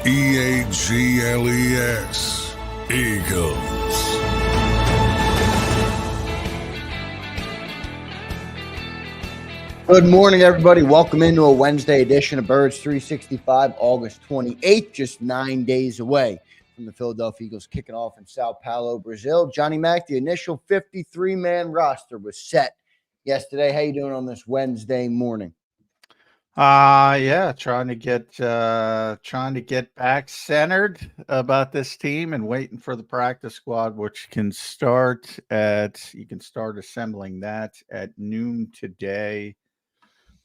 EAGLES, Eagles. Good morning, everybody. Welcome into a Wednesday edition of Birds 365, August 28th, just 9 days away from the Philadelphia Eagles kicking off in Sao Paulo, Brazil. Johnny Mac, the initial 53-man roster was set yesterday. How you doing on this Wednesday morning? Yeah, trying to get back centered about this team and waiting for the practice squad, which you can start assembling that at noon today,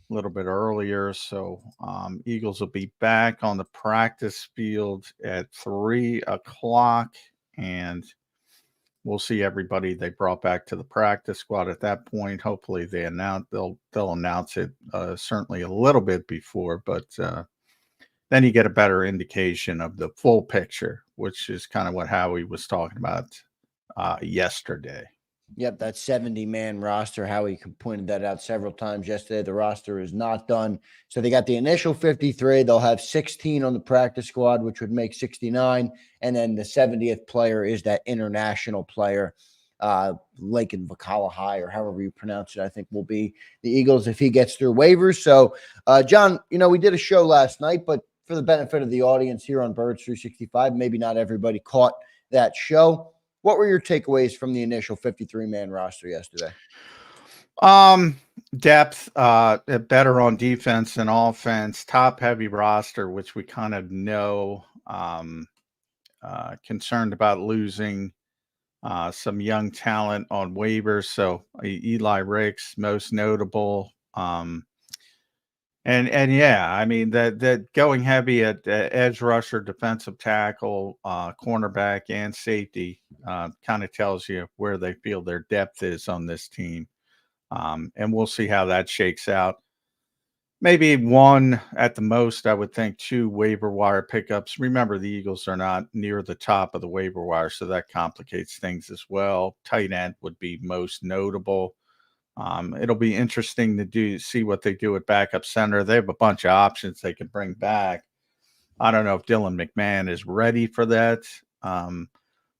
a little bit earlier. So Eagles will be back on the practice field at 3:00, and we'll see everybody they brought back to the practice squad at that point. Hopefully they'll announce it certainly a little bit before, but then you get a better indication of the full picture, which is kind of what Howie was talking about yesterday. Yep, that 70-man roster. Howie pointed that out several times yesterday. The roster is not done. So they got the initial 53. They'll have 16 on the practice squad, which would make 69. And then the 70th player is that international player, Laken Vakala, or however you pronounce it, I think will be the Eagles if he gets through waivers. So, John, we did a show last night, but for the benefit of the audience here on Birds 365, maybe not everybody caught that show. What were your takeaways from the initial 53-man roster yesterday? Depth, better on defense and offense, top-heavy roster, which we kind of know. Concerned about losing some young talent on waivers. So Eli Ricks, most notable. And yeah, I mean that going heavy at edge rusher, defensive tackle, cornerback, and safety kind of tells you where they feel their depth is on this team. And we'll see how that shakes out. Maybe one at the most, I would think, 2 waiver wire pickups. Remember, the Eagles are not near the top of the waiver wire, so that complicates things as well. Tight end would be most notable. It'll be interesting to see what they do at backup center. They have a bunch of options they can bring back. I don't know if Dylan McMahon is ready for that,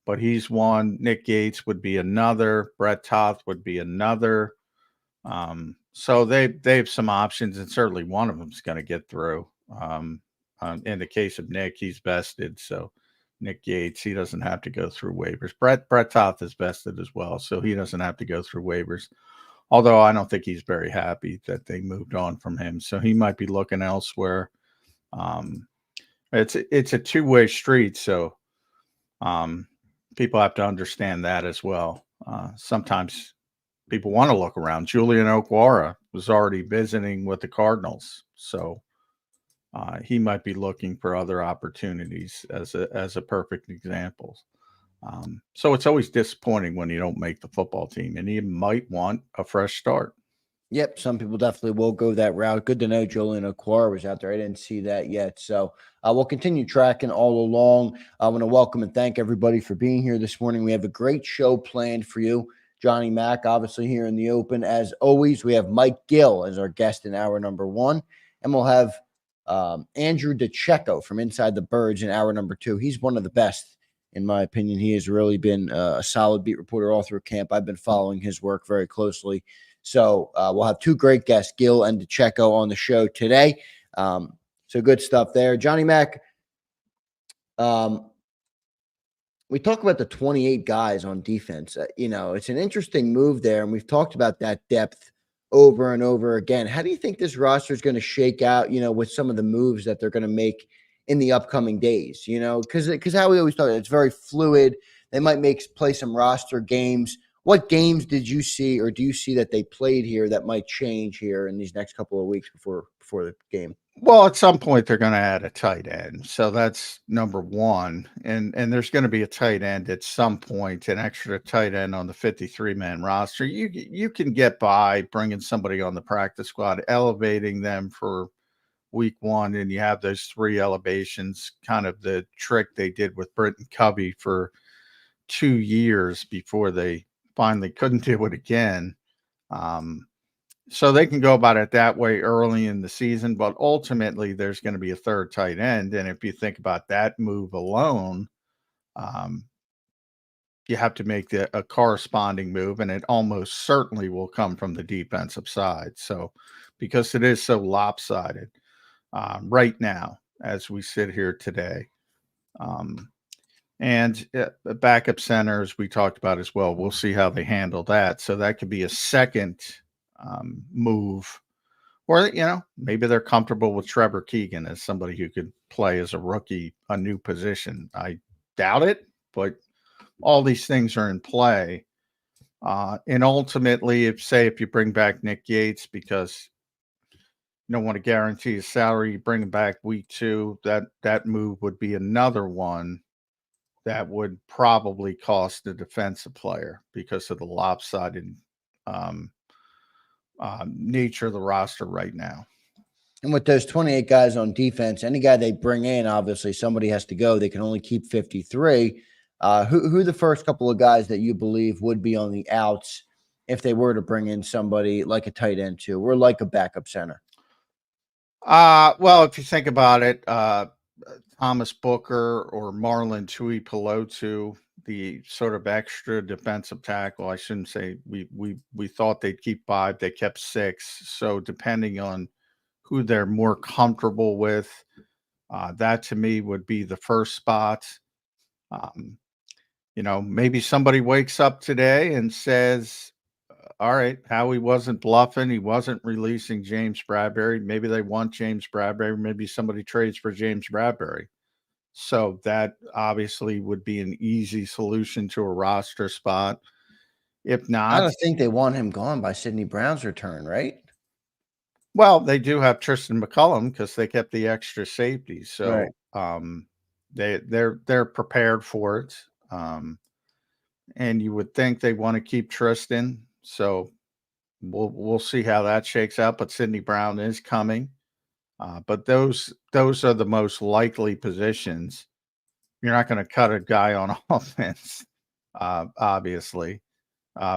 but he's one. Nick Gates would be another. Brett Toth would be another. So they have some options, and certainly one of them is going to get through. In the case of Nick, he's vested, so Nick Gates, he doesn't have to go through waivers. Brett Toth is vested as well, so he doesn't have to go through waivers. Although I don't think he's very happy that they moved on from him, so he might be looking elsewhere. It's a two-way street, so people have to understand that as well. Sometimes people want to look around. Julian Okwara was already visiting with the Cardinals, so he might be looking for other opportunities as a perfect example. So it's always disappointing when you don't make the football team, and you might want a fresh start. Yep, some people definitely will go that route. Good to know Julian Okwara was out there. I didn't see that yet. So we'll continue tracking all along. I want to welcome and thank everybody for being here this morning. We have a great show planned for you. Johnny Mac, obviously, here in the open. As always, we have Mike Gil as our guest in hour number 1. And we'll have Andrew DiCecco from Inside the Birds in hour number 2. He's one of the best, in my opinion. He has really been a solid beat reporter all through camp. I've been following his work very closely. So we'll have 2 great guests, Gil and DiCecco, on the show today. So good stuff there. Johnny Mac, we talk about the 28 guys on defense. It's an interesting move there, and we've talked about that depth over and over again. How do you think this roster is going to shake out, with some of the moves that they're going to make in the upcoming days? Because how we always talk, it's very fluid. They might play some roster games. What games did you see, or do you see that they played here that might change here in these next couple of weeks before the game? Well, at some point they're going to add a tight end, so that's number 1, and there's going to be a tight end at some point, an extra tight end on the 53-man roster. You can get by bringing somebody on the practice squad, elevating them for week 1, and you have those 3 elevations. Kind of the trick they did with Britton Covey for 2 years before they finally couldn't do it again. So they can go about it that way early in the season, but ultimately there's going to be a third tight end. And if you think about that move alone, um, you have to make a corresponding move, and it almost certainly will come from the defensive side. So, because it is so lopsided right now as we sit here today. And backup centers we talked about as well. We'll see how they handle that. So that could be a second move, or maybe they're comfortable with Trevor Keegan as somebody who could play as a rookie, a new position. I doubt it, but all these things are in play. And ultimately, if you bring back Nick Yates because you don't want to guarantee his salary, you bring him back week 2, that move would be another one that would probably cost a defensive player because of the lopsided nature of the roster right now. And with those 28 guys on defense, any guy they bring in, obviously somebody has to go. They can only keep 53. Who the first couple of guys that you believe would be on the outs if they were to bring in somebody like a tight end too, or like a backup center? Well, if you think about it, Thomas Booker or Marlon Tuipulotu, the sort of extra defensive tackle. I shouldn't say we thought they'd keep 5, they kept 6. So depending on who they're more comfortable with, that to me would be the first spot. Maybe somebody wakes up today and says, all right, Howie wasn't bluffing. He wasn't releasing James Bradbury. Maybe they want James Bradbury. Maybe somebody trades for James Bradbury. So that obviously would be an easy solution to a roster spot. If not, I don't think they want him gone by Sidney Brown's return, right? Well, they do have Tristan McMullen because they kept the extra safety. So right. They're prepared for it. And you would think they want to keep Tristan. So we'll see how that shakes out. But Sidney Brown is coming. But those are the most likely positions. You're not going to cut a guy on offense, obviously,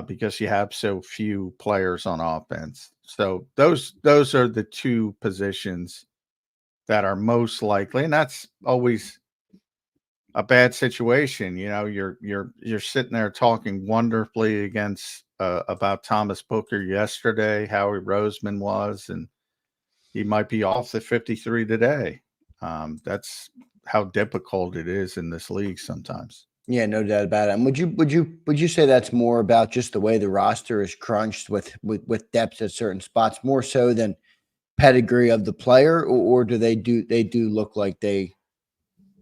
because you have so few players on offense. So those are the 2 positions that are most likely, and that's always a bad situation. You're sitting there talking wonderfully about Thomas Booker yesterday, Howie Roseman was, and he might be off the 53 today. That's how difficult it is in this league sometimes. Yeah, no doubt about it. And would you say that's more about just the way the roster is crunched with depth at certain spots, more so than pedigree of the player, or do they do look like they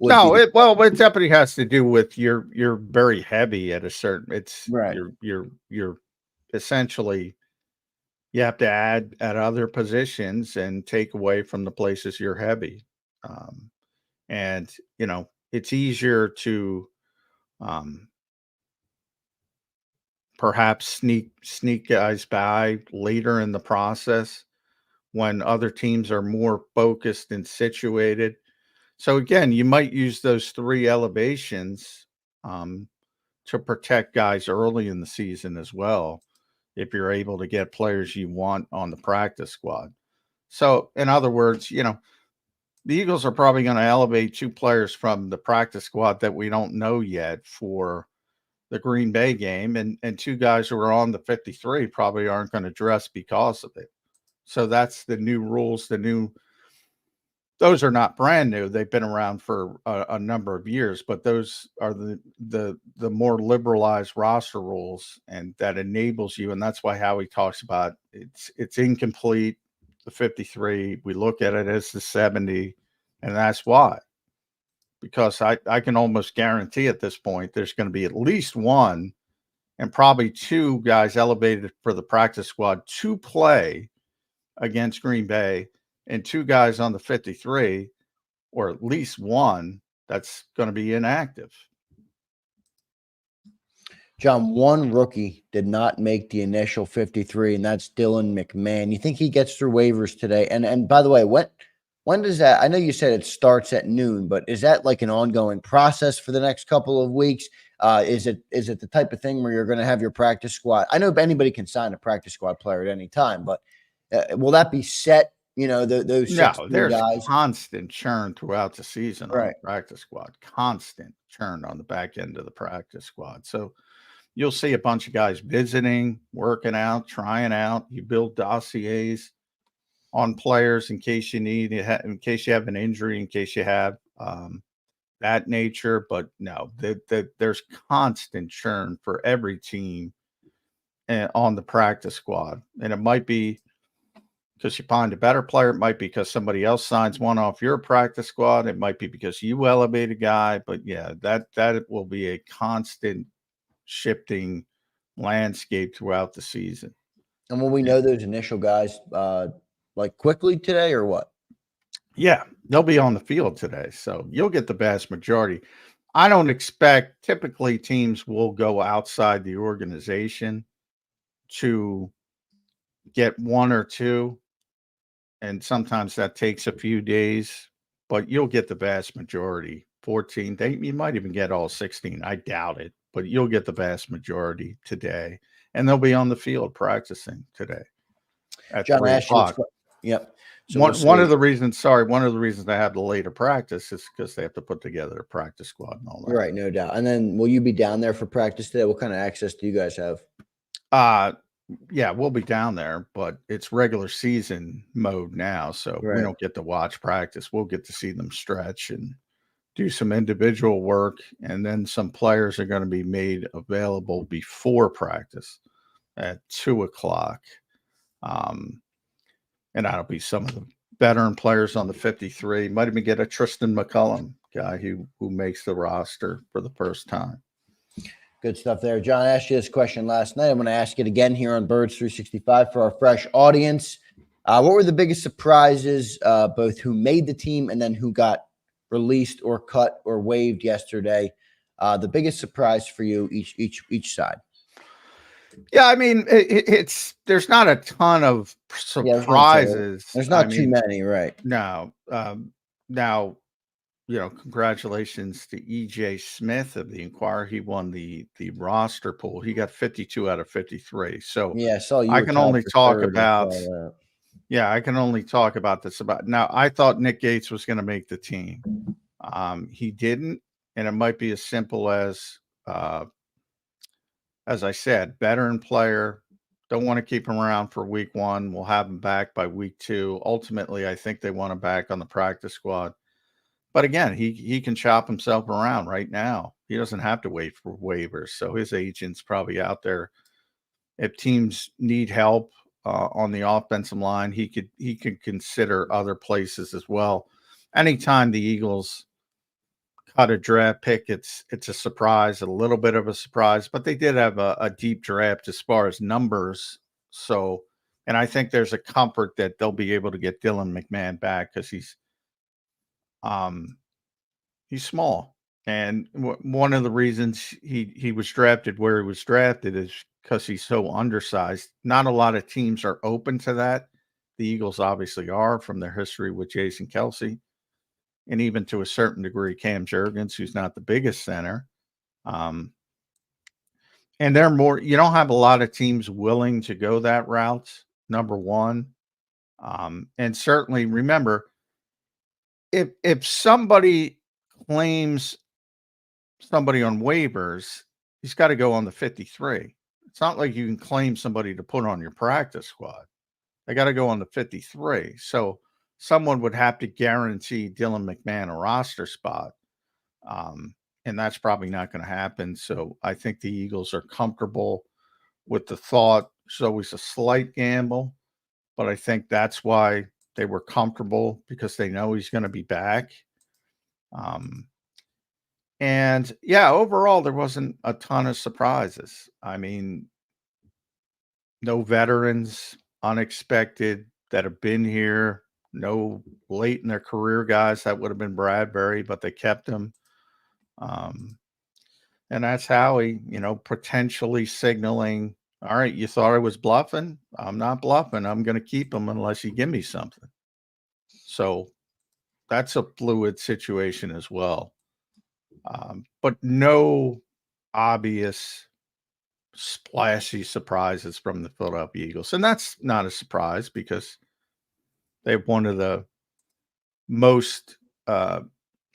would? No, it definitely has to do with you're very heavy at a certain. It's right. You're essentially you have to add at other positions and take away from the places you're heavy, and it's easier to perhaps sneak guys by later in the process when other teams are more focused and situated. So again, you might use those 3 elevations to protect guys early in the season as well, if you're able to get players you want on the practice squad. So in other words, the Eagles are probably going to elevate 2 players from the practice squad that we don't know yet for the Green Bay game, and 2 guys who are on the 53 probably aren't going to dress because of it. So that's the new rules. Those are not brand new. They've been around for a number of years, but those are the more liberalized roster rules, and that enables you. And that's why Howie talks about it's incomplete, the 53. We look at it as the 70, and that's why. Because I can almost guarantee at this point there's going to be at least 1 and probably 2 guys elevated for the practice squad to play against Green Bay, and 2 guys on the 53, or at least 1 that's going to be inactive. John, 1 rookie did not make the initial 53, and that's Dylan McMahon. You think he gets through waivers today? And by the way, when does that? I know you said it starts at noon, but is that like an ongoing process for the next couple of weeks? Is it the type of thing where you're going to have your practice squad? I know anybody can sign a practice squad player at any time, but Will that be set? Those No, 16 there's guys. constant churn throughout the season on Right. the practice squad, constant churn on the back end of the practice squad. So you'll see a bunch of guys visiting, working out, trying out. You build dossiers on players in case you need, in case you have an injury, in case you have that nature. But no, there's constant churn for every team on the practice squad. And it might be because you find a better player. It might be because somebody else signs one off your practice squad. It might be because you elevate a guy. But yeah, that will be a constant shifting landscape throughout the season. And will we know those initial guys like quickly today or what? Yeah, they'll be on the field today. So you'll get the vast majority. I don't expect, typically teams will go outside the organization to get one or two. And sometimes that takes a few days, but you'll get the vast majority. 14, you might even get all 16. I doubt it, but you'll get the vast majority today. And they'll be on the field practicing today at John 3 o'clock. Yep. So one of the reasons they have the later practice is because they have to put together a practice squad and all that. Right, no doubt. And then will you be down there for practice today? What kind of access do you guys have? Yeah, we'll be down there, but it's regular season mode now, so we don't get to watch practice. We'll get to see them stretch and do some individual work, and then some players are going to be made available before practice at 2 o'clock. And that'll be some of the veteran players on the 53. Might even get a Tristan McMullen guy who makes the roster for the first time. Good stuff there. John, I asked you this question last night. I'm going to ask it again here on Birds 365 for our fresh audience. What were the biggest surprises, both who made the team and then who got released or cut or waived yesterday? The biggest surprise for you, each side. Yeah, I mean, there's not a ton of surprises. There's not too many, right? No. Now, congratulations to E.J. Smith of the Inquirer. He won the roster pool. He got 52 out of 53. So yeah, I can only talk about. Yeah, I can only talk about this about now. I thought Nick Gates was going to make the team. He didn't, and it might be as simple as I said, veteran player. Don't want to keep him around for week 1. We'll have him back by week 2. Ultimately, I think they want him back on the practice squad. But again, he can shop himself around right now. He doesn't have to wait for waivers. So his agent's probably out there. If teams need help on the offensive line, he could consider other places as well. Anytime the Eagles cut a draft pick, it's a surprise, a little bit of a surprise, but they did have a deep draft as far as numbers. So, and I think there's a comfort that they'll be able to get Dylan McMahon back because he's small. And one of the reasons he was drafted where he was drafted is because he's so undersized. Not a lot of teams are open to that. The Eagles obviously are, from their history with Jason Kelce, and even to a certain degree, Cam Jurgens, who's not the biggest center. And they're more, you don't have a lot of teams willing to go that route, number one. And certainly remember, if somebody claims somebody on waivers, he's got to go on the 53. It's not like you can claim somebody to put on your practice squad. They got to go on the 53. So someone would have to guarantee Dylan McMahon a roster spot. And that's probably not going to happen. So I think the Eagles are comfortable with the thought. It's always a slight gamble, but I think that's why they were comfortable, because they know he's going to be back. And yeah, overall, there wasn't a ton of surprises. I mean, no veterans, unexpected, that have been here. No late in their career guys. That would have been Bradbury, but they kept him. And that's Howie, potentially signaling, all right, you thought I was bluffing? I'm not bluffing. I'm going to keep him unless you give me something. So that's a fluid situation as well. But no obvious splashy surprises from the Philadelphia Eagles. And that's not a surprise because they have one of the most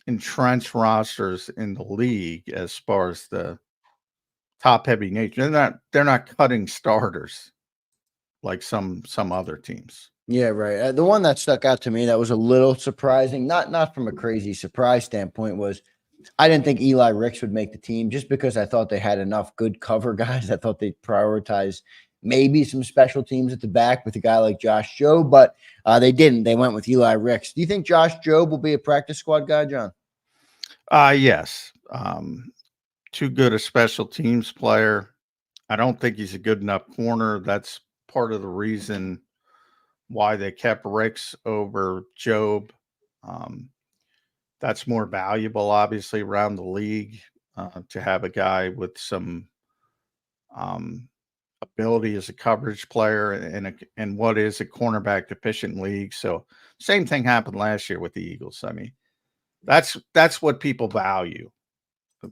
entrenched rosters in the league as far as the top-heavy nature. They're not cutting starters like some other teams. Yeah, right. The one that stuck out to me that was a little surprising, not from a crazy surprise standpoint, was I didn't think Eli Ricks would make the team just because I thought they had enough good cover guys. I thought they'd prioritize maybe some special teams at the back with a guy like Josh Jobe, but they didn't. They went with Eli Ricks. Do you think Josh Jobe will be a practice squad guy, John? Yes. Too good a special teams player. I don't think he's a good enough corner. That's part of the reason why they kept Ricks over Jobe. That's more valuable, obviously, around the league to have a guy with some ability as a coverage player and what is a cornerback deficient league. So same thing happened last year with the Eagles. I mean, that's what people value,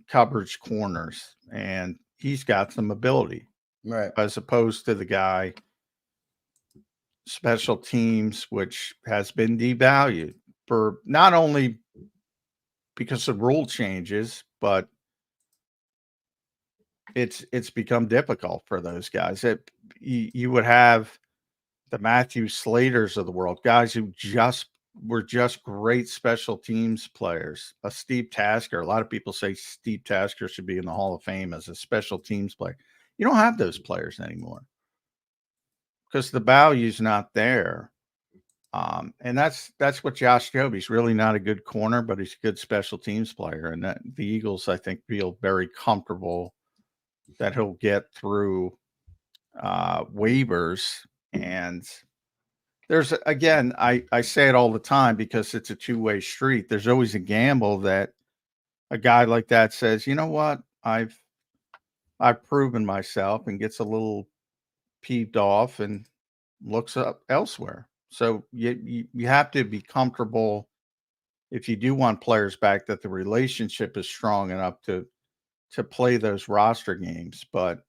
coverage corners, and he's got some ability, right? As opposed to the guy special teams, which has been devalued for not only because of rule changes, but it's become difficult for those guys. You would have the Matthew Slaters of the world, guys who were just great special teams players. A Steve Tasker. A lot of people say Steve Tasker should be in the Hall of Fame as a special teams player. You don't have those players anymore because the value's not there. And that's what Josh Jobe. He's really not a good corner, but he's a good special teams player. And that the Eagles, I think, feel very comfortable that he'll get through waivers. And there's, again, I say it all the time because it's a two-way street. There's always a gamble that a guy like that says, you know what, I've proven myself, and gets a little peeved off and looks up elsewhere. So you have to be comfortable if you do want players back that the relationship is strong enough to play those roster games. But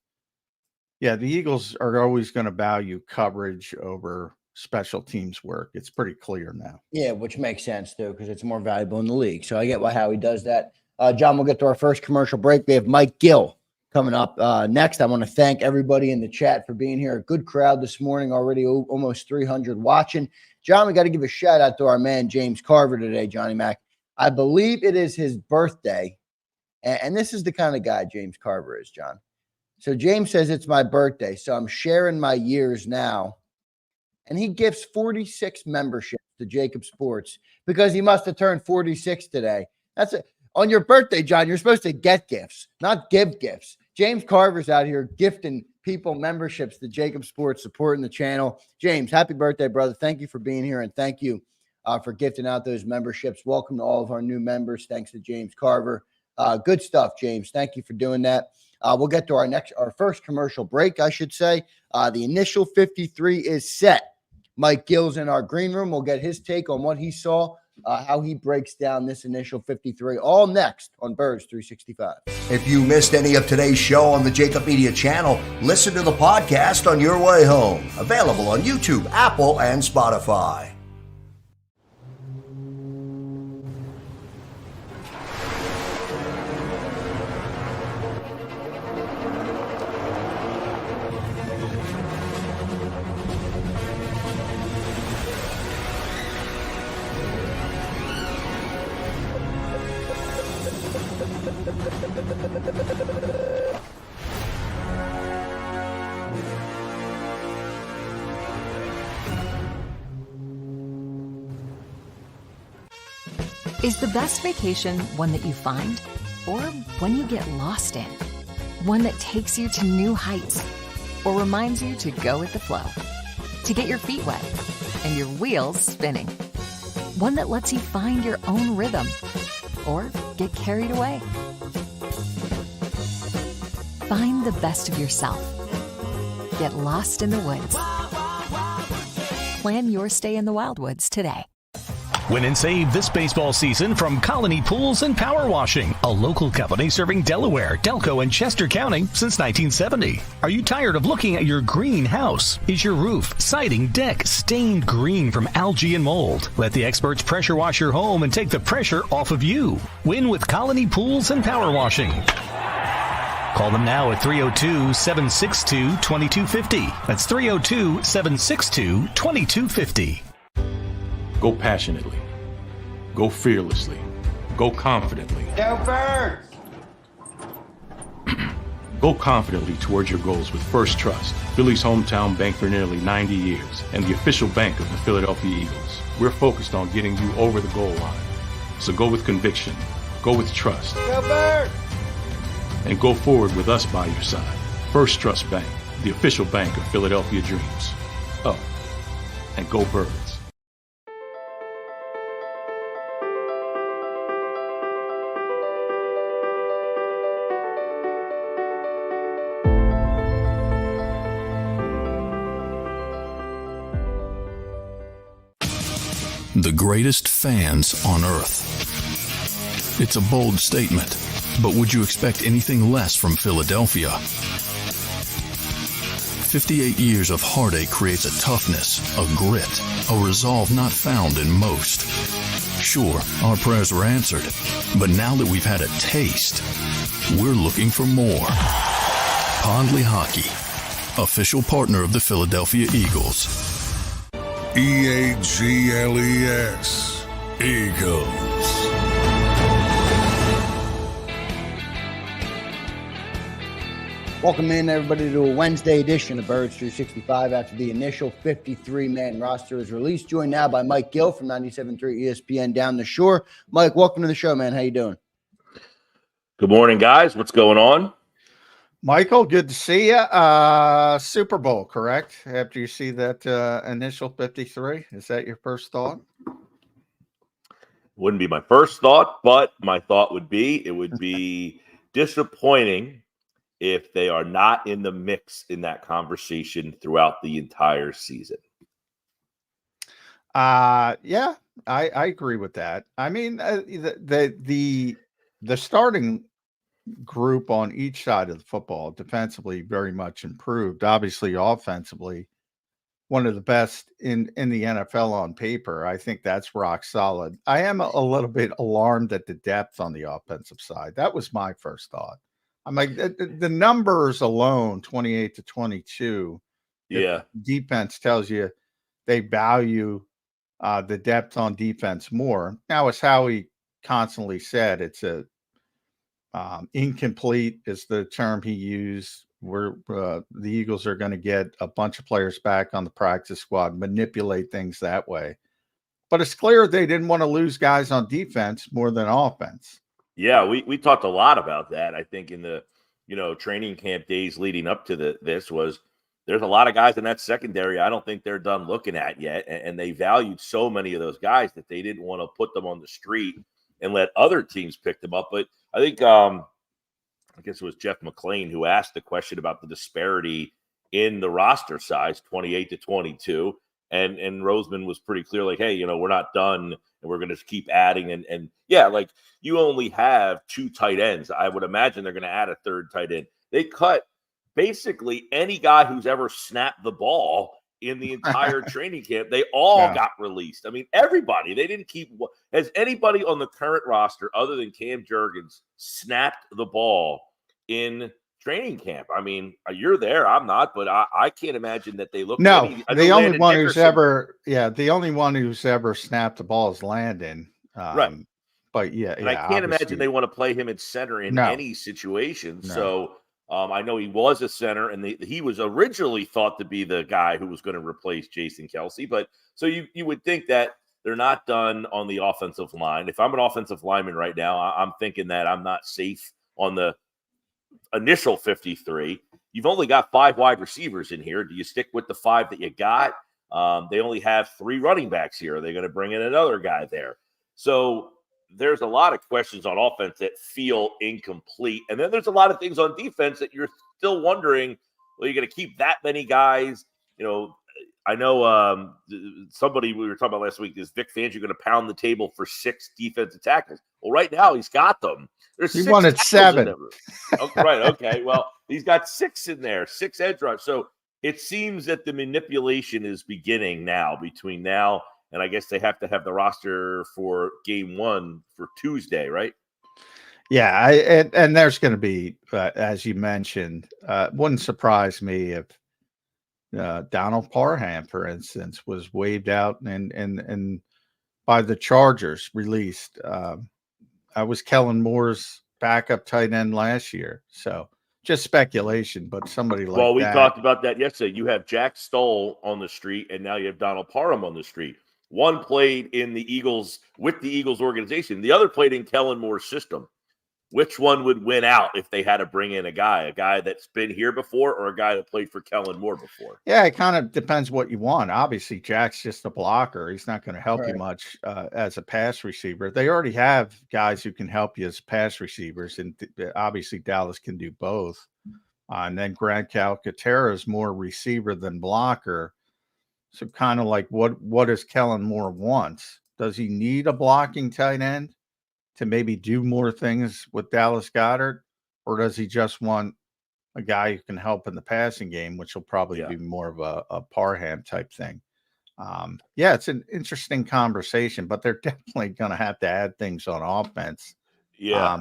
yeah, the Eagles are always going to value coverage over special teams work. It's pretty clear now. Yeah, which makes sense too, because it's more valuable in the league. So I get how he does that. John, we'll get to our first commercial break. We have Mike Gil coming up next. I want to thank everybody in the chat for being here. A good crowd this morning, already almost 300 watching. John, we got to give a shout out to our man, James Carver, today, Johnny Mac. I believe it is his birthday. And this is the kind of guy James Carver is, John. So James says it's my birthday. So I'm sharing my years now. And he gifts 46 memberships to JAKIB Sports because he must have turned 46 today. That's it. On your birthday, John, you're supposed to get gifts, not give gifts. James Carver's out here gifting people memberships to JAKIB Sports, supporting the channel. James, happy birthday, brother. Thank you for being here, and thank you for gifting out those memberships. Welcome to all of our new members. Thanks to James Carver. Good stuff, James. Thank you for doing that. We'll get to our first commercial break, I should say. The initial 53 is set. Mike Gil's in our green room. We'll get his take on what he saw, how he breaks down this initial 53, all next on Birds 365. If you missed any of today's show on the JAKIB Media channel, listen to the podcast on your way home. Available on YouTube, Apple, and Spotify. Is the best vacation one that you find, or one you get lost in? One that takes you to new heights, or reminds you to go with the flow? To get your feet wet and your wheels spinning? One that lets you find your own rhythm, or get carried away? Find the best of yourself. Get lost in the woods. Plan your stay in the Wildwoods today. Win and save this baseball season from Colony Pools and Power Washing, a local company serving Delaware, Delco, and Chester County since 1970. Are you tired of looking at your green house? Is your roof, siding, deck stained green from algae and mold? Let the experts pressure wash your home and take the pressure off of you. Win with Colony Pools and Power Washing. Call them now at 302-762-2250. That's 302-762-2250. Go passionately. Go fearlessly. Go confidently. Go Birds! Go confidently towards your goals with First Trust, Philly's hometown bank for nearly 90 years, and the official bank of the Philadelphia Eagles. We're focused on getting you over the goal line. So go with conviction. Go with trust. Go Birds! And go forward with us by your side. First Trust Bank, the official bank of Philadelphia dreams. Oh, and go Birds. The greatest fans on earth. It's a bold statement, but would you expect anything less from Philadelphia? 58 years of heartache creates a toughness, a grit, a resolve not found in most. Sure, our prayers were answered, but now that we've had a taste, we're looking for more. Pondley Hockey, official partner of the Philadelphia Eagles. EAGLES, Eagles. Welcome in, everybody, to a Wednesday edition of Birds 365 after the initial 53-man roster is released. Joined now by Mike Gil from 97.3 ESPN Down the Shore. Mike, welcome to the show, man. How you doing? Good morning, guys. What's going on? Michael, good to see you. Super Bowl, correct? After you see that initial 53, is that your first thought? Wouldn't be my first thought, but my thought would be it would be disappointing if they are not in the mix in that conversation throughout the entire season. Yeah, I agree with that. I mean, the starting group on each side of the football defensively very much improved. Obviously, offensively, one of the best in the NFL on paper. I think that's rock solid. I am a little bit alarmed at the depth on the offensive side. That was my first thought. I'm like, the numbers alone, 28 to 22. Yeah. Defense tells you they value the depth on defense more. Now, as Howie constantly said, it's a incomplete is the term he used. Where the Eagles are going to get a bunch of players back on the practice squad, manipulate things that way. But it's clear they didn't want to lose guys on defense more than offense. Yeah, we talked a lot about that. I think in the training camp days leading up to there's a lot of guys in that secondary I don't think they're done looking at yet, and they valued so many of those guys that they didn't want to put them on the street and let other teams pick them up. But I think I guess it was Jeff McMullen who asked the question about the disparity in the roster size, 28 to 22. And Roseman was pretty clear, like, hey, we're not done and we're going to keep adding. And yeah, like you only have 2 tight ends. I would imagine they're going to add a 3rd tight end. They cut basically any guy who's ever snapped the ball in the entire training camp. They all got released. I mean, everybody. They didn't keep. Has anybody on the current roster other than Cam Jurgens snapped the ball in training camp? I mean, you're there. I'm not, but I can't imagine that they look. No, the only one who's ever snapped the ball is Landon. Right. But yeah, and I can't imagine they want to play him at center in any situation. No. So I know he was a center, and he was originally thought to be the guy who was going to replace Jason Kelce. But so you would think that they're not done on the offensive line. If I'm an offensive lineman right now, I'm thinking that I'm not safe on the initial 53. You've only got 5 wide receivers in here. Do you stick with the 5 that you got? They only have 3 running backs here. Are they going to bring in another guy there? So there's a lot of questions on offense that feel incomplete. And then there's a lot of things on defense that you're still wondering, well, you're going to keep that many guys, I know somebody we were talking about last week is Vic Fangio going to pound the table for 6 defensive tackles. Well, right now he's got them. There's He 6 wanted tackles 7. in there. Oh, right. Okay. Well, he's got 6 in there, 6 edge rushers. So it seems that the manipulation is beginning now between now and I guess they have to have the roster for game 1 for Tuesday, right? Yeah, and there's going to be, as you mentioned, wouldn't surprise me if Donald Parham, for instance, was waived out and by the Chargers released. I was Kellen Moore's backup tight end last year, so just speculation. But somebody like we that. talked about that yesterday. You have Jack Stoll on the street, and now you have Donald Parham on the street. One played in the Eagles with the Eagles organization. The other played in Kellen Moore's system. Which one would win out if they had to bring in a guy that's been here before or a guy that played for Kellen Moore before? Yeah, it kind of depends what you want. Obviously, Jack's just a blocker. He's not going to help you much as a pass receiver. They already have guys who can help you as pass receivers, and obviously Dallas can do both. And then Grant Calcaterra is more receiver than blocker. So kind of like what does Kellen Moore want? Does he need a blocking tight end to maybe do more things with Dallas Goedert, or does he just want a guy who can help in the passing game, which will probably be more of a Parham type thing? Yeah, it's an interesting conversation, but they're definitely going to have to add things on offense. Yeah,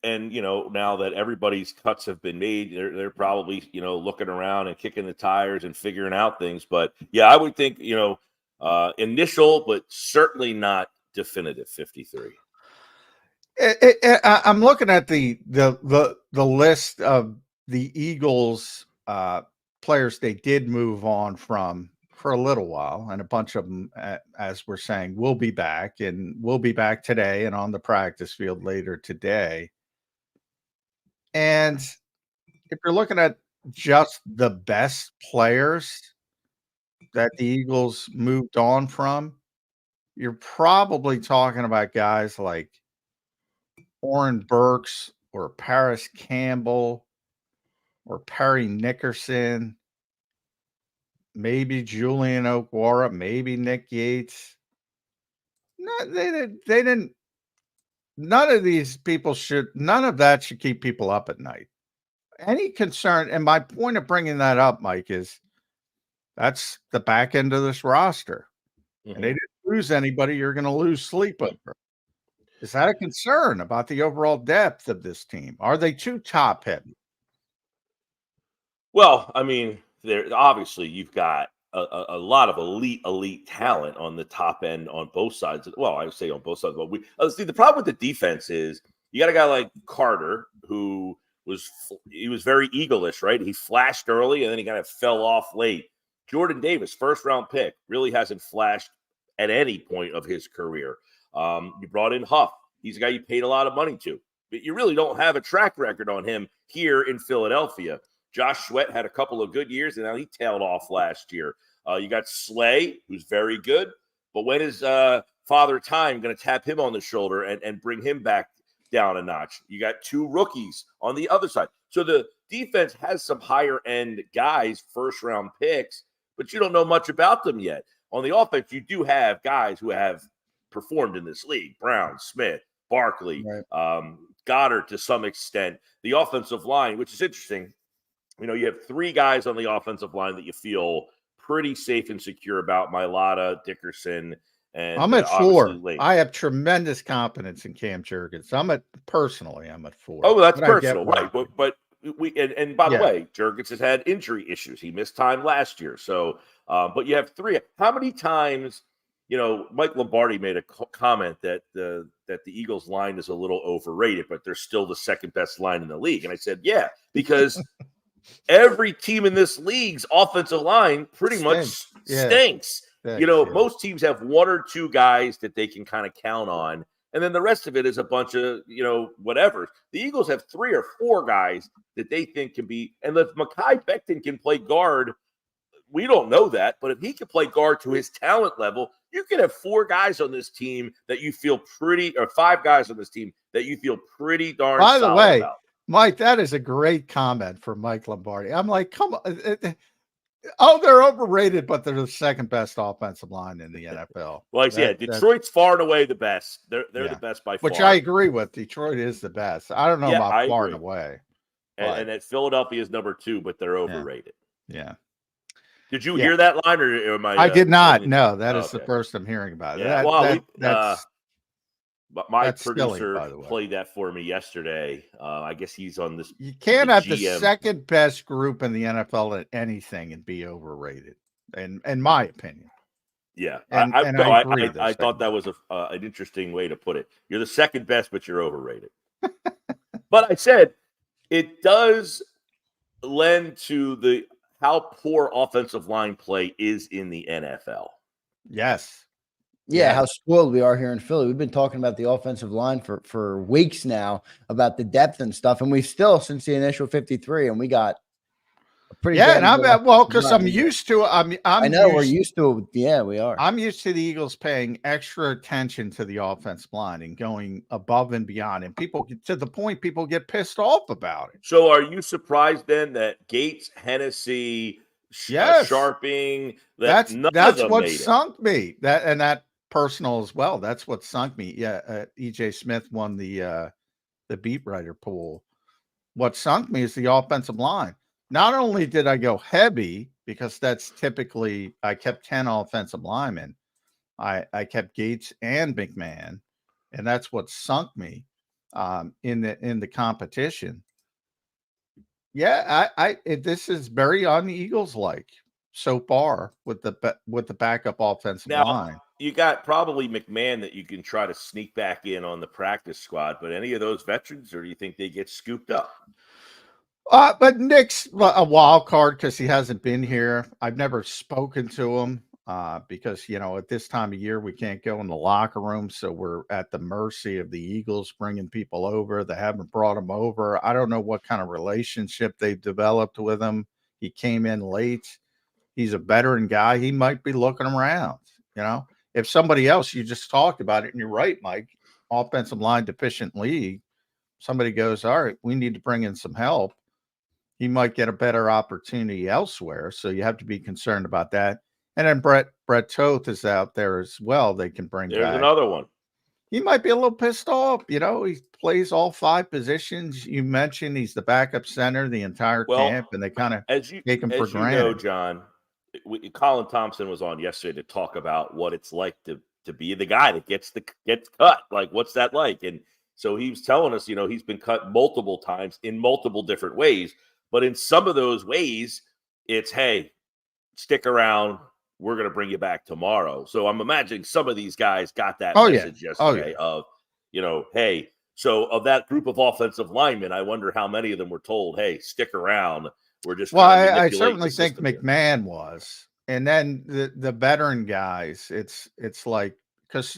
and you know, now that everybody's cuts have been made, they're probably, you know, looking around and kicking the tires and figuring out things. But yeah, I would think, you know, initial, but certainly not definitive 53. I'm looking at the list of the Eagles players they did move on from for a little while, and a bunch of them, as we're saying, will be back today and on the practice field later today. And if you're looking at just the best players that the Eagles moved on from, you're probably talking about guys like Oren Burks or Paris Campbell or Perry Nickerson, maybe Julian Okwara, maybe Nick Yates. No, they didn't. None of these people none of that should keep people up at night. Any concern, and my point of bringing that up, Mike, is that's the back end of this roster. Mm-hmm. And they didn't lose anybody you're going to lose sleep over. Is that a concern about the overall depth of this team? Are they too top heavy? Well, I mean, obviously you've got a lot of elite talent on the top end on both sides. Well, I would say on both sides. But see, the problem with the defense is you got a guy like Carter who was very Eagle-ish, right? He flashed early and then he kind of fell off late. Jordan Davis, first round pick, really hasn't flashed at any point of his career. You brought in Huff. He's a guy you paid a lot of money to, but you really don't have a track record on him here in Philadelphia. Josh Sweat had a couple of good years, and now he tailed off last year. You got Slay, who's very good, but when is Father Time going to tap him on the shoulder and bring him back down a notch? You got 2 rookies on the other side. So the defense has some higher-end guys, first-round picks, but you don't know much about them yet. On the offense, you do have guys who have performed in this league: Brown, Smith, Barkley, Goddard to some extent. The offensive line, which is interesting, you know, you have 3 guys on the offensive line that you feel pretty safe and secure about: Mailata, Dickerson, and I'm at 4. Lane. I have tremendous confidence in Cam Jurgens. I'm at 4. Oh, that's personal, right? But we and by the way, Jurgens has had injury issues. He missed time last year, so but you have 3. How many times? You know, Mike Lombardi made a comment that the Eagles line is a little overrated, but they're still the second best line in the league. And I said, yeah, because every team in this league's offensive line pretty much stinks. You know, most teams have 1 or 2 guys that they can kind of count on, and then the rest of it is a bunch of, you know, whatever. The Eagles have 3 or 4 guys that they think can be, and if Mekhi Becton can play guard, we don't know that, but if he can play guard to his talent level, you can have 4 guys on this team that you feel pretty, or 5 guys on this team that you feel pretty darn By the solid way, about. Mike, that is a great comment for Mike Lombardi. I'm like, come on. Oh, they're overrated, but they're the second best offensive line in the NFL. Well, Detroit's far and away the best. They're the best by far. Which I agree with. Detroit is the best. I don't know about far and away. And that Philadelphia is number 2, but they're overrated. Yeah. Did you hear that line, or am I? I did not. No, that is the first I'm hearing about it. Yeah. My producer silly, played that for me yesterday. I guess he's on this. You can't have the second best group in the NFL at anything and be overrated, in my opinion. Yeah, I thought that was an interesting way to put it. You're the second best, but you're overrated. But I said it does lend to how poor offensive line play is in the NFL. Yes. Yeah, how spoiled we are here in Philly. We've been talking about the offensive line for weeks now, about the depth and stuff, and we've still, since the initial 53, and we got a pretty and because I'm used to it. We're used to it. Yeah, we are. I'm used to the Eagles paying extra attention to the offensive line and going above and beyond, and people to the point people get pissed off about it. So, are you surprised then that Gates, Hennessy, Sharping, that's what sunk me. That personal as well. That's what sunk me. Yeah, EJ Smith won the beat writer pool. What sunk me is the offensive line. Not only did I go heavy, because that's typically I kept 10 offensive linemen. I kept Gates and McMahon, and that's what sunk me in the competition. Yeah, this is very on the Eagles like so far with the backup offensive line. You got probably McMahon that you can try to sneak back in on the practice squad, but any of those veterans, or do you think they get scooped up? But Nick's a wild card because he hasn't been here. I've never spoken to him because, at this time of year, we can't go in the locker room. So we're at the mercy of the Eagles bringing people over. They haven't brought him over. I don't know what kind of relationship they've developed with him. He came in late. He's a veteran guy. He might be looking around, If somebody else, you just talked about it, and you're right, Mike, offensive line deficient league, somebody goes, all right, we need to bring in some help. He might get a better opportunity elsewhere. So you have to be concerned about that. And then Brett Toth is out there as well. They can bring There's back another one. He might be a little pissed off. He plays all 5 positions. You mentioned he's the backup center the entire camp, and they kind of take him for granted. John, Colin Thompson was on yesterday to talk about what it's like to be the guy that gets cut. Like, what's that like? And so he was telling us, he's been cut multiple times in multiple different ways. But in some of those ways, it's, hey, stick around. We're going to bring you back tomorrow. So I'm imagining some of these guys got that message yesterday of, hey, so of that group of offensive linemen, I wonder how many of them were told, hey, stick around. We're just I certainly think McMahon was. And then the veteran guys, it's like, because,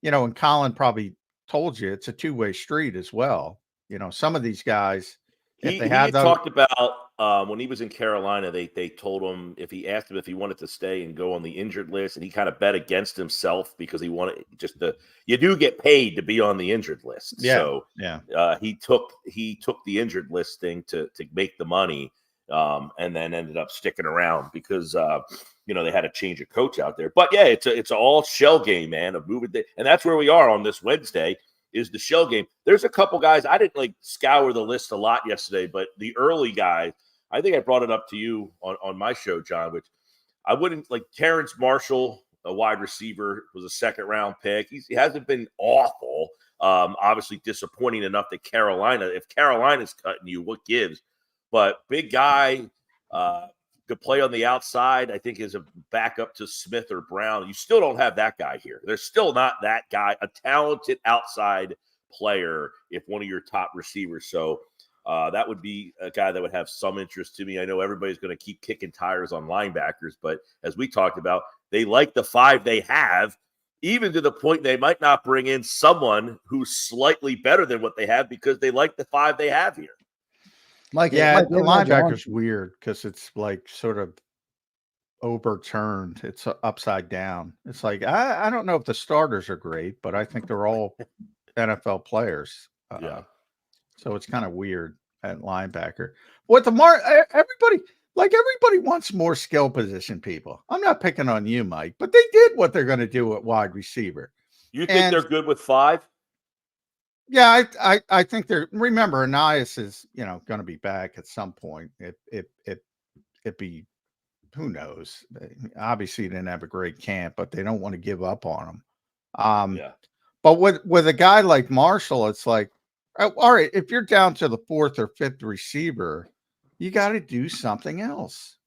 and Colin probably told you it's a two-way street as well. Some of these guys, he talked about when he was in Carolina, they told him if he asked him if he wanted to stay and go on the injured list, and he kind of bet against himself because he wanted you do get paid to be on the injured list. Yeah. So he took the injured list thing to make the money, and then ended up sticking around because they had a change of coach out there. But yeah, it's all shell game, man, of moving, and that's where we are on this Wednesday. Is the shell game. There's a couple guys. I didn't scour the list a lot yesterday, but the early guys, I think I brought it up to you on my show, John, which I wouldn't Terrence Marshall, a wide receiver, was a 2nd-round pick. He hasn't been awful. Obviously disappointing enough that if Carolina's cutting you, what gives? But big guy, could play on the outside, I think is a backup to Smith or Brown. You still don't have that guy here. There's still not that guy, a talented outside player if one of your top receivers. So that would be a guy that would have some interest to me. I know everybody's going to keep kicking tires on linebackers, but as we talked about, they like the 5 they have, even to the point they might not bring in someone who's slightly better than what they have because they like the 5 they have here. Mike, the linebacker's weird because it's sort of overturned. It's upside down. It's I don't know if the starters are great, but I think they're all NFL players. So it's kind of weird at linebacker. What everybody, Like, everybody wants more skill position people. I'm not picking on you, Mike, but they did what they're going to do at wide receiver. You think they're good with 5? Yeah, I think they're. Remember, Anais is going to be back at some point. It be, who knows? Obviously, they didn't have a great camp, but they don't want to give up on him. Yeah. But with a guy like Marshall, it's like, all right, if you're down to the 4th or 5th receiver, you got to do something else.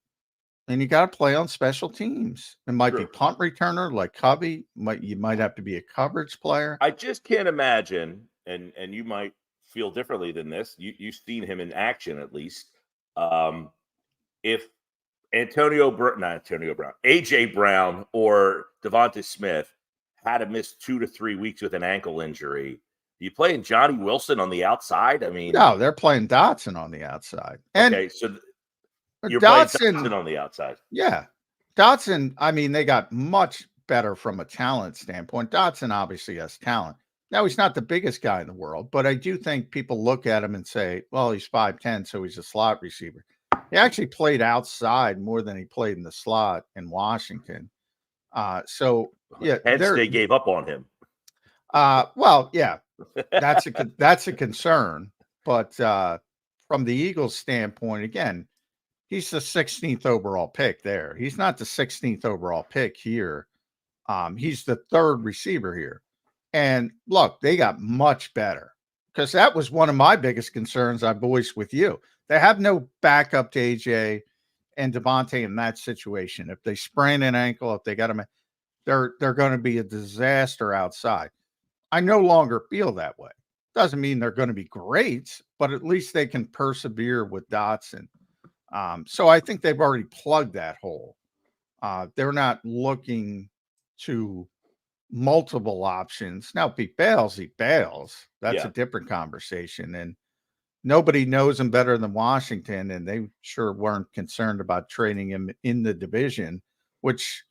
And you got to play on special teams. It might be punt returner like Covey. You might have to be a coverage player. I just can't imagine, and you might feel differently than this. You've seen him in action at least. If AJ Brown or Devonta Smith had to miss 2 to 3 weeks with an ankle injury, you playing Johnny Wilson on the outside? I mean, no, they're playing Dotson on the outside. And okay, so you're Dotson, playing Dotson on the outside. Yeah. Dotson, I mean, they got much better from a talent standpoint. Dotson obviously has talent. Now, he's not the biggest guy in the world, but I do think people look at him and say, well, he's 5'10", so he's a slot receiver. He actually played outside more than he played in the slot in Washington. So, yeah. Hence, they gave up on him. Well, yeah, that's a concern. But from the Eagles' standpoint, again, he's the 16th overall pick there. He's not the 16th overall pick here. He's the 3rd receiver here. And look, they got much better, because that was one of my biggest concerns I voiced with you. They have no backup to AJ and Devontae in that situation. If they sprain an ankle, if they got him, they're going to be a disaster outside. I no longer feel that way. Doesn't mean they're going to be great, but at least they can persevere with Dotson. So I think they've already plugged that hole. They're not looking to multiple options. Now, if he bails, he bails. That's a different conversation. And nobody knows him better than Washington, and they sure weren't concerned about trading him in the division, which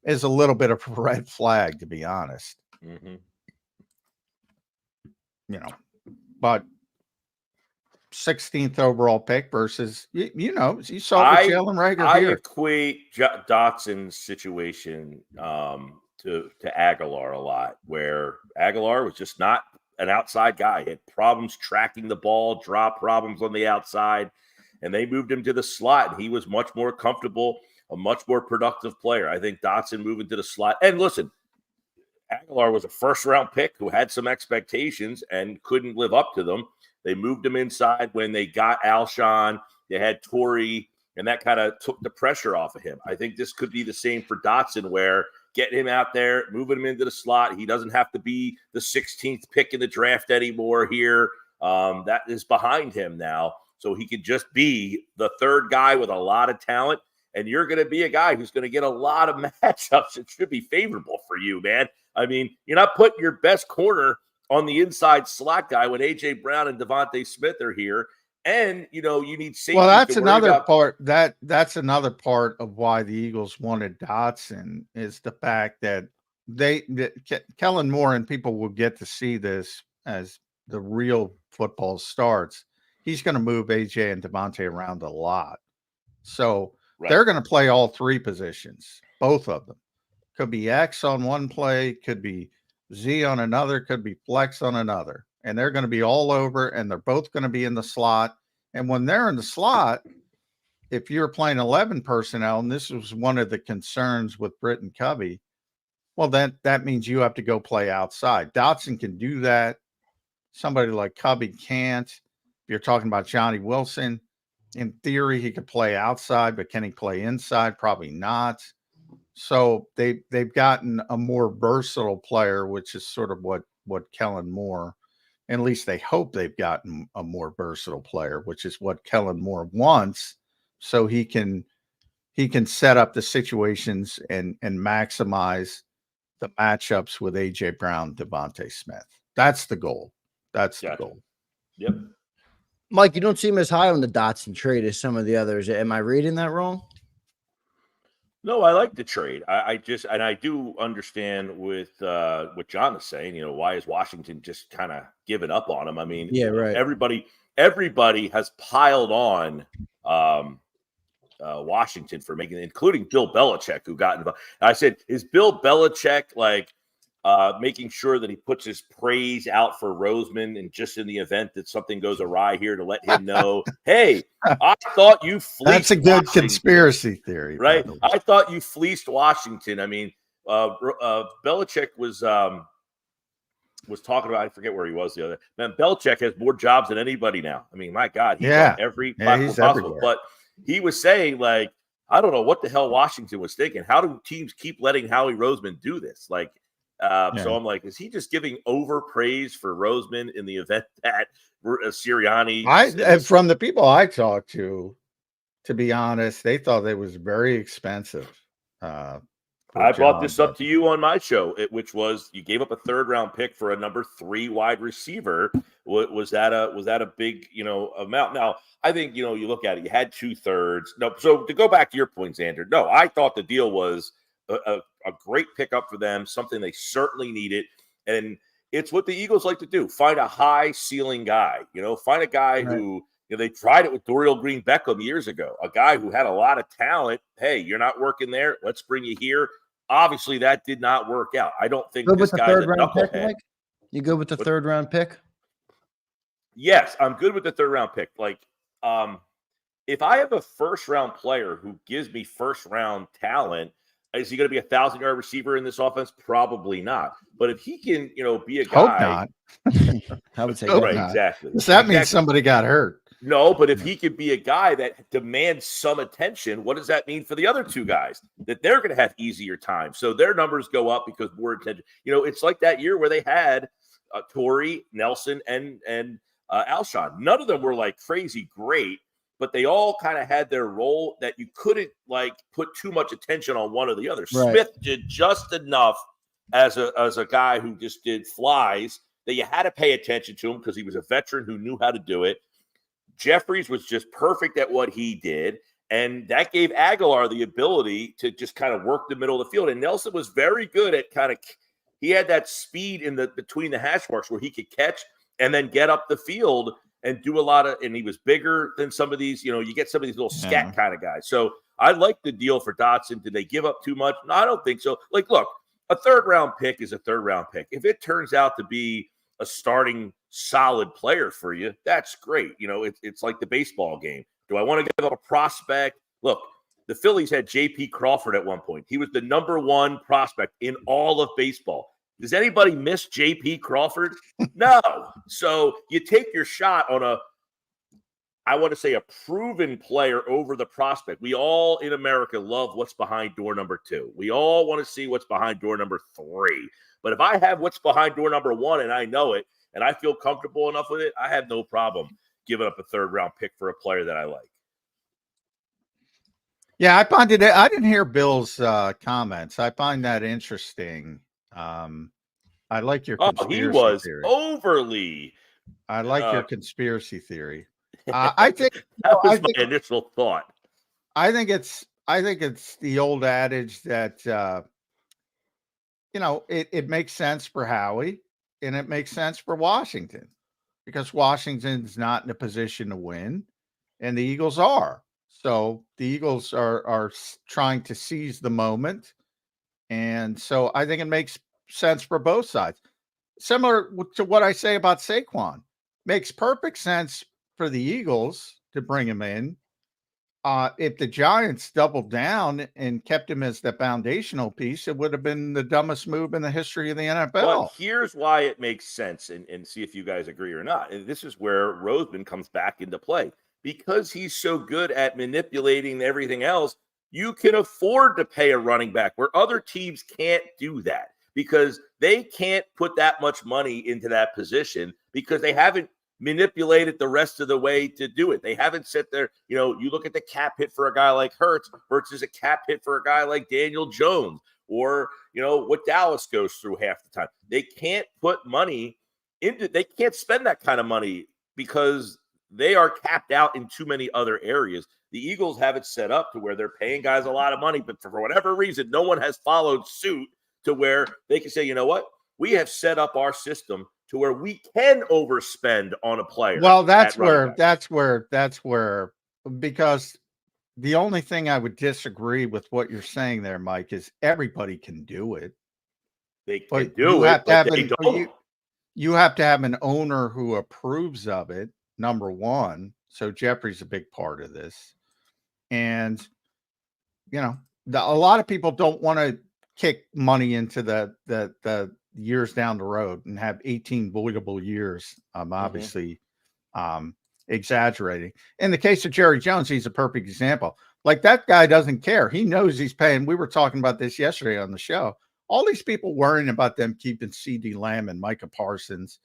is a little bit of a red flag, to be honest. Mm-hmm. But 16th overall pick versus, you saw the Jalen Reagor here. I equate Dotson's situation to Aguilar a lot, where Aguilar was just not an outside guy. He had problems tracking the ball, drop problems on the outside, and they moved him to the slot, and he was much more comfortable, a much more productive player. I think Dotson moving to the slot. And listen, Aguilar was a first-round pick who had some expectations and couldn't live up to them. They moved him inside when they got Alshon. They had Torrey, and that kind of took the pressure off of him. I think this could be the same for Dotson, where getting him out there, moving him into the slot, he doesn't have to be the 16th pick in the draft anymore here. That is behind him now. So he could just be the 3rd guy with a lot of talent, and you're going to be a guy who's going to get a lot of matchups. It should be favorable for you, man. I mean, you're not putting your best corner on the inside slot guy when AJ Brown and Devonta Smith are here, and you need safety. Well, that's another part. That's another part of why the Eagles wanted Dotson, is the fact that Kellen Moore, and people will get to see this as the real football starts. He's going to move AJ and Devonta around a lot, so they're going to play all 3 positions, both of them. Could be X on one play, could be Z on another, could be flex on another. And they're going to be all over, and they're both going to be in the slot. And when they're in the slot, if you're playing 11 personnel, and this was one of the concerns with Britt and Covey, well, that means you have to go play outside. Dotson can do that. Somebody like Covey can't. If you're talking about Johnny Wilson, in theory, he could play outside, but can he play inside? Probably not. So they've gotten a more versatile player, which is sort of what Kellen Moore, at least they hope they've gotten a more versatile player, which is what Kellen Moore wants, so he can set up the situations and maximize the matchups with AJ Brown, Devonta Smith. That's the goal. That's the goal. Yep. Mike, you don't seem as high on the Dotson trade as some of the others. Am I reading that wrong? No, I like the trade. I do understand with what John is saying. Why is Washington just kind of giving up on him? I mean, yeah, right. Everybody has piled on Washington for making it, including Bill Belichick, who got involved. I said, is Bill Belichick like making sure that he puts his praise out for Roseman, and just in the event that something goes awry here, to let him know, hey, I thought you fleeced That's a good Washington. Conspiracy theory, right? I thought you fleeced Washington. I mean, Belichick was talking about, I forget where he was the other day. Man, Belichick has more jobs than anybody now. I mean, my God, he's on every platform possible. Everywhere. But he was saying, like, I don't know what the hell Washington was thinking. How do teams keep letting Howie Roseman do this? Like, so I'm like, is he just giving over praise for Roseman in the event that Sirianni? From the people I talked to be honest, they thought it was very expensive. I brought this up to you on my show, which was you gave up a 3rd-round pick for a number 3 wide receiver. Was that a big amount? Now I think you look at it. You had 2/3. No, so to go back to your point, Zander. No, I thought the deal was a great pickup for them, something they certainly needed, and it's what the Eagles like to do: find a high ceiling guy. Find a guy who. They tried it with Dorial Green Beckham years ago, a guy who had a lot of talent. Hey, you're not working there. Let's bring you here. Obviously, that did not work out. I don't think this guy's a knucklehead. Pick, you good with the 3rd-round pick? Yes, I'm good with the 3rd-round pick. Like, if I have a 1st-round player who gives me 1st-round talent, is he going to be a 1,000-yard receiver in this offense? Probably not. But if he can, be a guy. Hope not. I would say right, not. exactly. Does that mean somebody got hurt? No, but if he could be a guy that demands some attention, what does that mean for the other 2 guys? That they're going to have easier time. So their numbers go up because more attention. It's like that year where they had Torrey, Nelson, and Alshon. None of them were like crazy great, but they all kind of had their role that you couldn't like put too much attention on one or the other. Right. Smith did just enough as a guy who just did flies that you had to pay attention to him because he was a veteran who knew how to do it. Jeffries was just perfect at what he did, and that gave Aguilar the ability to just kind of work the middle of the field. And Nelson was very good at he had that speed between the hash marks where he could catch and then get up the field and do a lot of, and he was bigger than some of these, you get some of these little scat kind of guys. So I like the deal for Dotson. Did they give up too much? No, I don't think so. Like, look, a 3rd-round pick is a 3rd-round pick. If it turns out to be a starting solid player for you, that's great. It's like the baseball game. Do I want to give up a prospect? Look, the Phillies had J.P. Crawford at one point. He was the number 1 prospect in all of baseball. Does anybody miss J.P. Crawford? No. So you take your shot on a proven player over the prospect. We all in America love what's behind door number 2. We all want to see what's behind door number 3. But if I have what's behind door number 1 and I know it and I feel comfortable enough with it, I have no problem giving up a 3rd-round pick for a player that I like. Yeah, I didn't hear Bill's comments. I find that interesting. I like your conspiracy theory. Overly. I like your conspiracy theory. I think that was my initial thought. I think it's the old adage that it makes sense for Howie and it makes sense for Washington because Washington's not in a position to win and the Eagles are. So the Eagles are trying to seize the moment. And so I think it makes sense for both sides. Similar to what I say about Saquon. Makes perfect sense for the Eagles to bring him in. If the Giants doubled down and kept him as the foundational piece, it would have been the dumbest move in the history of the NFL. But here's why it makes sense, and see if you guys agree or not. And this is where Roseman comes back into play. Because he's so good at manipulating everything else, you can afford to pay a running back where other teams can't do that because they can't put that much money into that position because they haven't manipulated the rest of the way to do it. They haven't set their, you look at the cap hit for a guy like Hurts versus a cap hit for a guy like Daniel Jones or, what Dallas goes through half the time. They can't put money they can't spend that kind of money because they are capped out in too many other areas. The Eagles have it set up to where they're paying guys a lot of money, but for whatever reason, no one has followed suit to where they can say, you know what? We have set up our system to where we can overspend on a player. Well, that's where, because The only thing I would disagree with what you're saying there, Mike, is everybody can do it. They can But do it, but they don't. You have to have an owner who approves of it, number one. So Jeffrey's a big part of this. And, you know, a lot of people don't want to kick money into the years down the road and have 18 voidable years. Obviously, exaggerating. In the case of Jerry Jones, he's a perfect example. Like, that guy doesn't care. He knows he's paying. We were talking about this yesterday on the show. All these people worrying about them keeping CD Lamb and Micah Parsons.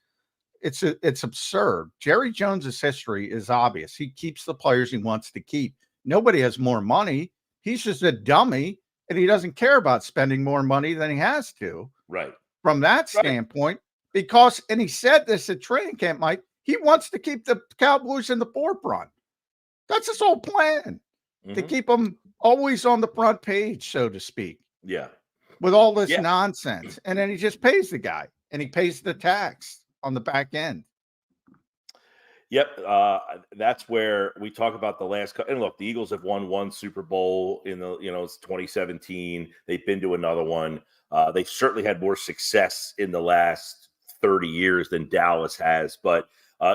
It's absurd. Jerry Jones's history is obvious. He keeps the players he wants to keep. Nobody has more money. He's just a dummy, and he doesn't care about spending more money than he has to. Right. From that standpoint, because, and he said this at training camp, Mike, he wants to keep the Cowboys in the forefront. That's his whole plan, to keep them always on the front page, so to speak. Yeah. With all this nonsense. And then he just pays the guy, and he pays the tax on the back end. Yep. That's where we talk about the last. And look, the Eagles have won one Super Bowl in the, it's 2017. They've been to another one. They certainly had more success in the last 30 years than Dallas has. But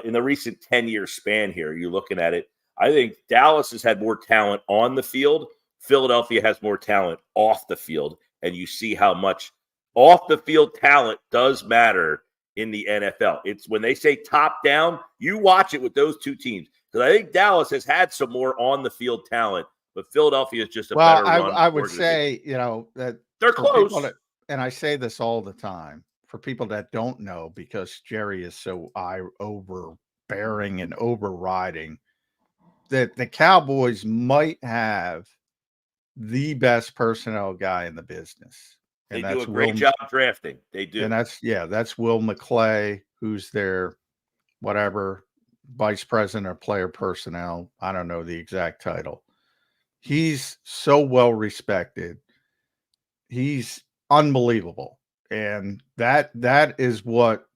in the recent 10-year span here, you're looking at it, I think Dallas has had more talent on the field. Philadelphia has more talent off the field. And you see how much off the field talent does matter in the NFL. It's when they say top down, you watch it with those two teams. Because I think Dallas has had some more on the field talent, but Philadelphia is just a better run. I would say, that they're close. And I say this all the time for people that don't know, because Jerry is so overbearing and overriding, that the Cowboys might have the best personnel guy in the business. And they do a great job drafting. They do. And that's Will McClay, who's their vice president of player personnel. I don't know the exact title. He's so well respected. He's unbelievable. And that is what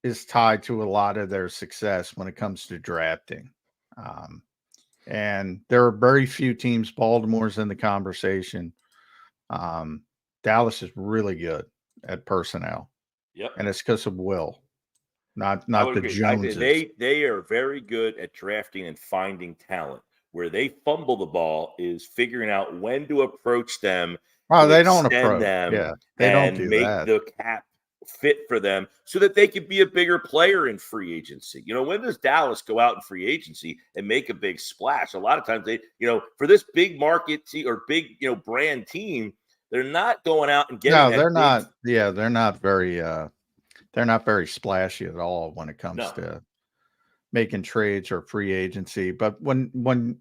is tied to a lot of their success when it comes to drafting. And there are very few teams. Baltimore's in the conversation. Dallas is really good at personnel. Yep. And it's because of Will, not the Joneses. They are very good at drafting and finding talent. Where they fumble the ball is figuring out when to approach them. Oh, they don't approach them. Yeah, they don't do make that. The cap fit for them so that they could be a bigger player in free agency. When does Dallas go out in free agency and make a big splash? A lot of times they, for this big market or big, brand team, they're not going out and getting. No, they're not. Yeah, they're not very splashy at all when it comes to making trades or free agency. But when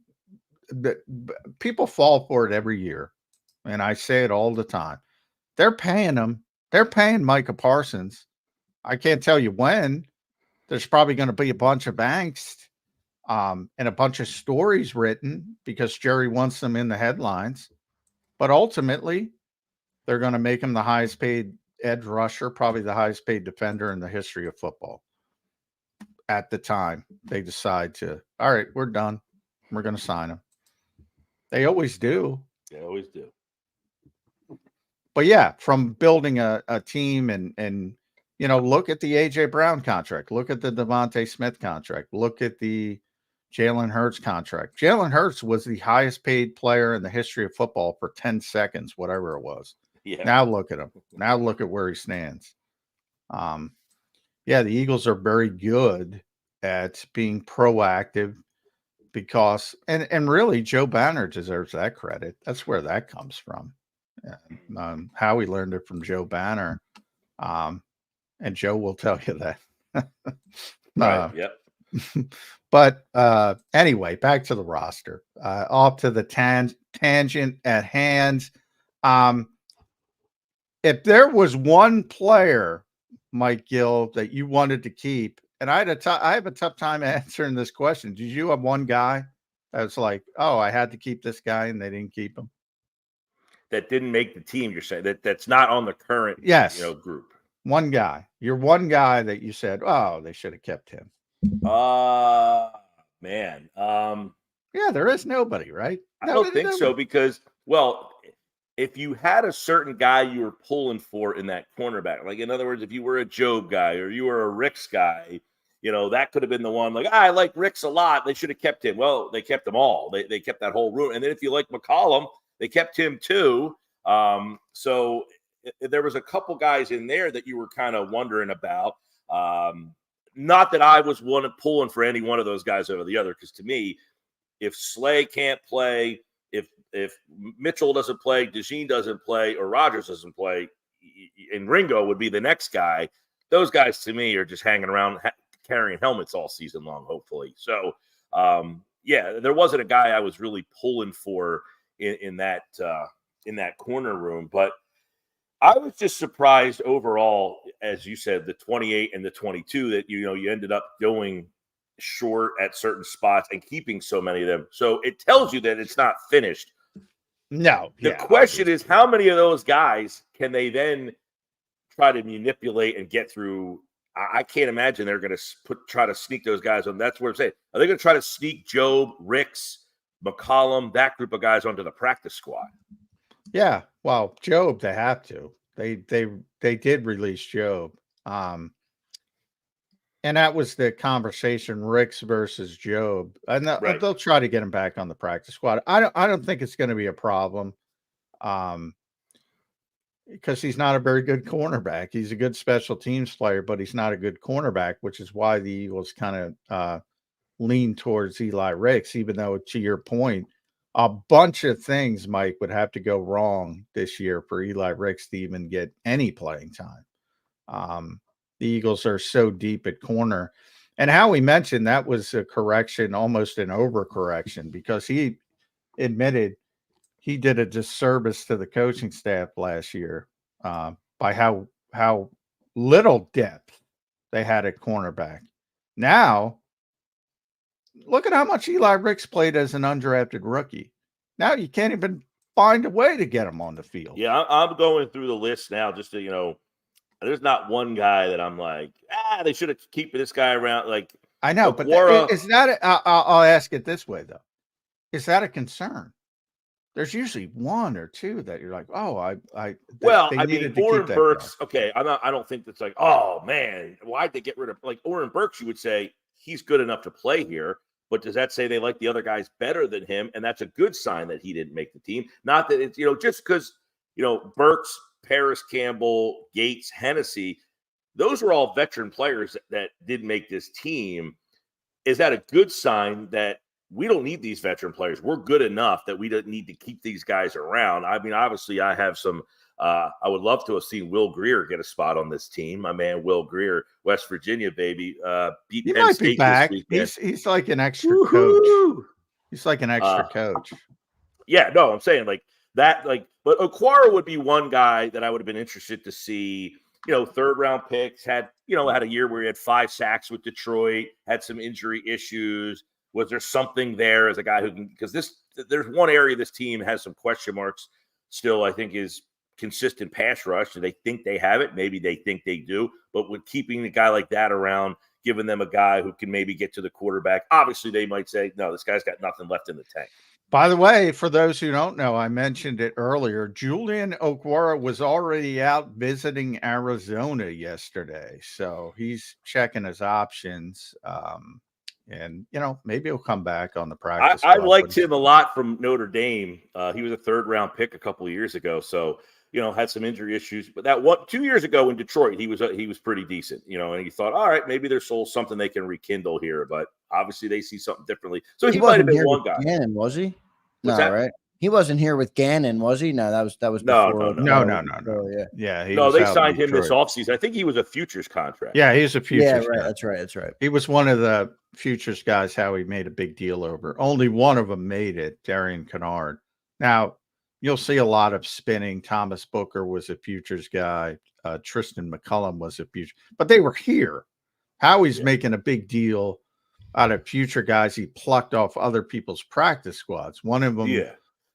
people fall for it every year, and I say it all the time, they're paying them. They're paying Micah Parsons. I can't tell you when. There's probably going to be a bunch of angst and a bunch of stories written because Jerry wants them in the headlines. But ultimately, they're going to make him the highest paid edge rusher, probably the highest paid defender in the history of football. At the time, they decide to, all right, we're done. We're going to sign him. They always do. They always do. But yeah, from building a team and look at the A.J. Brown contract. Look at the Devontae Smith contract. Look at the Jalen Hurts contract. Jalen Hurts was the highest paid player in the history of football for 10 seconds, whatever it was. Yeah. Now look at him. Now look at where he stands. The Eagles are very good at being proactive because, and really Joe Banner deserves that credit. That's where that comes from. Howie learned it from Joe Banner. And Joe will tell you that. Right. Yep. But anyway, back to the roster. Off to the tangent at hand. If there was one player, Mike Gil, that you wanted to keep, and I have a tough time answering this question. Did you have one guy that's like, oh, I had to keep this guy, and they didn't keep him? That didn't make the team, you're saying? That's not on the current group. One guy. You're one guy that you said, oh, they should have kept him. Man. Yeah, there is nobody, right? I don't think so because, well, if you had a certain guy you were pulling for in that cornerback, like in other words, if you were a Job guy or you were a Ricks guy, that could have been the one. Like, I like Ricks a lot. They should have kept him. Well, they kept them all. They kept that whole room. And then if you like McMullen, they kept him too. So there was a couple guys in there that you were kind of wondering about. Not that I was pulling for any one of those guys over the other, because to me, if Slay can't play, if Mitchell doesn't play, DeJean doesn't play, or Rodgers doesn't play, and Ringo would be the next guy, those guys to me are just hanging around carrying helmets all season long, hopefully. So, there wasn't a guy I was really pulling for in that corner room, but I was just surprised overall, as you said, the 28 and the 22 that you ended up going short at certain spots and keeping so many of them. So it tells you that it's not finished. No. The question is, how many of those guys can they then try to manipulate and get through? I can't imagine they're going to try to sneak those guys on. That's what I'm saying. Are they going to try to sneak Job, Ricks, McMullen, that group of guys onto the practice squad? Yeah. Well, Job, they have to. They did release Job. And that was the conversation, Ricks versus Job. And they'll try to get him back on the practice squad. I don't think it's going to be a problem. Because he's not a very good cornerback. He's a good special teams player, but he's not a good cornerback, which is why the Eagles kind of lean towards Eli Ricks, even though, to your point, a bunch of things, Mike, would have to go wrong this year for Eli Ricks to even get any playing time. The Eagles are so deep at corner. And Howie mentioned that was a correction, almost an overcorrection, because he admitted he did a disservice to the coaching staff last year by how little depth they had at cornerback. Now, look at how much Eli Ricks played as an undrafted rookie. Now you can't even find a way to get him on the field. Yeah, I'm going through the list now just to, there's not one guy that I'm like, they should have kept this guy around. Like, I know, but is that I'll ask it this way, though. Is that a concern? There's usually one or two that you're like, Oren Burks. Okay, I don't think that's like, oh man, why'd they get rid of Oren Burks? You would say he's good enough to play here, but does that say they like the other guys better than him? And that's a good sign that he didn't make the team. Not that it's just because Burks, Paris Campbell, Gates, Hennessy, those were all veteran players that did make this team. Is that a good sign that we don't need these veteran players? We're good enough that we don't need to keep these guys around. I mean, obviously, I have some. I would love to have seen Will Greer get a spot on this team. My man, Will Greer, West Virginia, baby. Beat he Penn might State be back. He's like an extra coach. He's like an extra coach. Yeah, no, I'm saying like that. But Okwara would be one guy that I would have been interested to see. Third round picks, had a year where he had 5 sacks with Detroit, had some injury issues. Was there something there as a guy who can, because there's one area this team has some question marks still, I think, is consistent pass rush. Do they think they have it? Maybe they think they do. But with keeping a guy like that around, giving them a guy who can maybe get to the quarterback, obviously they might say, no, this guy's got nothing left in the tank. By the way, for those who don't know, I mentioned it earlier, Julian Okwara was already out visiting Arizona yesterday. So he's checking his options. And, maybe he'll come back on the practice. I liked him a lot from Notre Dame. He was a 3rd-round pick a couple of years ago. So, had some injury issues. But 2 years ago in Detroit, he was pretty decent, and you thought, all right, maybe there's something they can rekindle here. But obviously they see something differently. So he might have been one guy. Gannon, was he? No, right? He wasn't here with Gannon, was he? No, that was before. No. Yeah. They signed him this offseason. I think he was a futures contract. Yeah, he's a futures. Yeah, right. That's right. He was one of the futures guys Howie made a big deal over. Only one of them made it, Darian Kennard. Now, you'll see a lot of spinning. Thomas Booker was a futures guy. Tristan McMullen was a future. But they were here. Howie's making a big deal out of future guys he plucked off other people's practice squads. One of them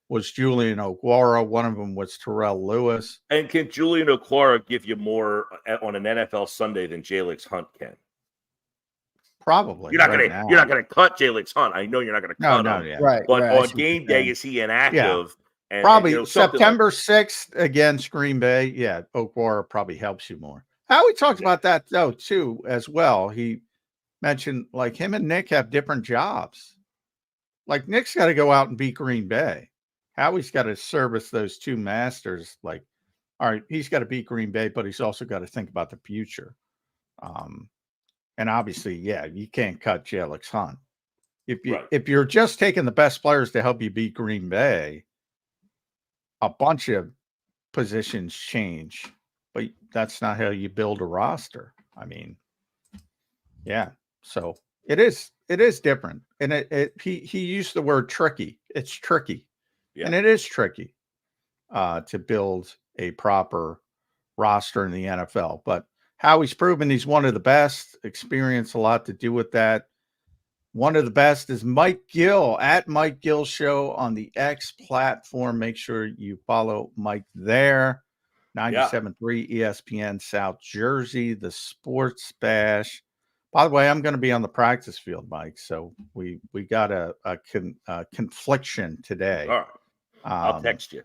was Julian Okwara. One of them was Terrell Lewis. And can Julian Okwara give you more on an NFL Sunday than Jalix Hunt can? Probably. You're not gonna cut Jalen Hunt. I know you're not gonna cut him. Yeah. Right. But right. on game day, is he inactive? And, Probably something September 6th against Green Bay. Yeah, Okwara probably helps you more. Howie talked about that though too as well. He mentioned like him and Nick have different jobs. Like Nick's got to go out and beat Green Bay. Howie's got to service those two masters. Like, all right, he's got to beat Green Bay, but he's also got to think about the future. And obviously, yeah, you can't cut Jalen Hunt. If you're just taking the best players to help you beat Green Bay, a bunch of positions change, but that's not how you build a roster. I mean, yeah. So it is different. And he used the word tricky. It's tricky. Yeah. And it is tricky to build a proper roster in the NFL. But Howie's proven he's one of the best, experience a lot to do with that. One of the best is Mike Gil at Mike Gil Show on the X platform. Make sure you follow Mike there. 97.3 ESPN South Jersey, the Sports Bash. By the way, I'm going to be on the practice field, Mike. So we got a confliction today. All right. I'll text you.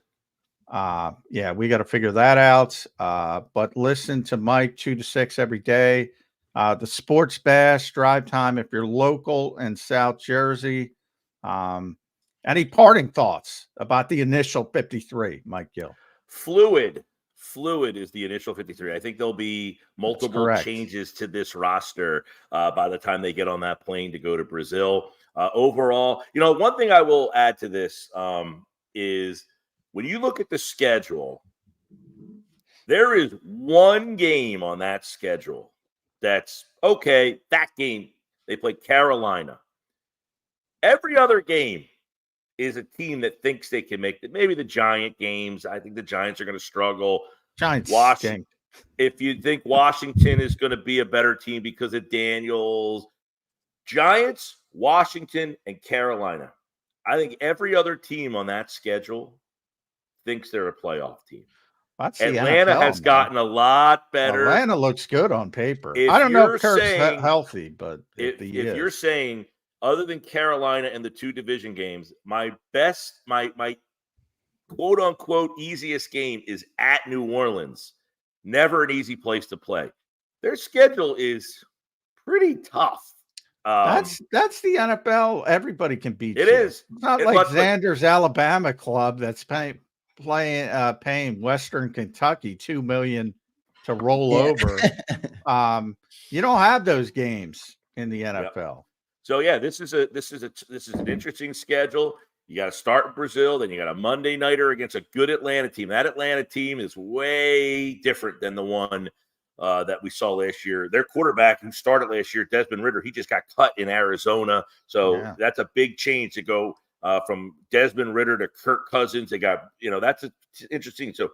Yeah, we got to figure that out. But listen to Mike 2 to 6 every day. The Sports Bash drive time if you're local in South Jersey. Any parting thoughts about the initial 53, Mike Gil? Fluid is the initial 53. I think there'll be multiple changes to this roster by the time they get on that plane to go to Brazil. Overall, one thing I will add to this is when you look at the schedule, there is one game on that schedule that's okay. That game, they play Carolina. Every other game is a team that thinks they can make it. Maybe the Giant games. I think the Giants are going to struggle. Giants. Washington. If you think Washington is going to be a better team because of Daniels, Giants, Washington, and Carolina. I think every other team on that schedule thinks they're a playoff team. Atlanta has gotten a lot better. Atlanta looks good on paper. I don't know if Kirk's healthy, but if you're saying other than Carolina and the two division games, my quote unquote easiest game is at New Orleans. Never an easy place to play. Their schedule is pretty tough. That's the NFL. Everybody can beat you. It is. It's not like Zander's Alabama club that's paying Western Kentucky $2 million to roll over. You don't have those games in the NFL. Yep. So yeah, this is an interesting schedule. You got to start in Brazil, then you got a Monday nighter against a good Atlanta team. That Atlanta team is way different than the one that we saw last year. Their quarterback who started last year, Desmond Ridder, he just got cut in Arizona. So that's a big change to go from Desmond Ridder to Kirk Cousins. They got, that's interesting. So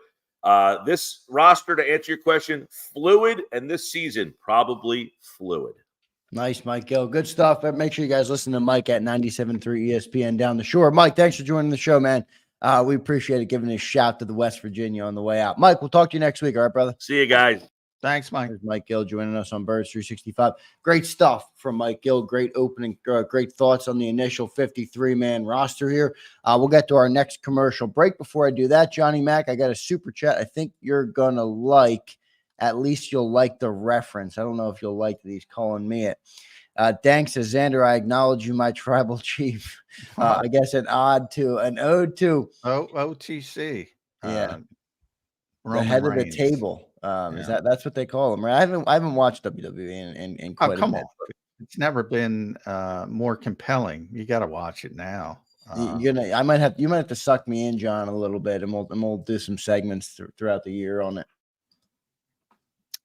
this roster, to answer your question, fluid, and this season probably fluid. Nice, Mike Gil. Good stuff. Make sure you guys listen to Mike at 97.3 ESPN down the shore. Mike, thanks for joining the show, man. We appreciate it, giving a shout to the West Virginia on the way out. Mike, we'll talk to you next week. All right, brother? See you guys. Thanks, Mike. There's Mike Gil joining us on Birds 365. Great stuff from Mike Gil. Great opening, great thoughts on the initial 53-man roster here. We'll get to our next commercial break. Before I do that, Johnny Mac, I got a super chat. I think you're going to like, at least you'll like the reference. I don't know if you'll like that he's calling me it. Thanks to Zander, I acknowledge you, my tribal chief. I guess an ode to OTC. Yeah. The head of the table. That's what they call him, right? I haven't watched WWE in quite a bit. On. It's never been more compelling. You got to watch it now. You might have to suck me in, John, a little bit, and we'll do some segments throughout the year on it.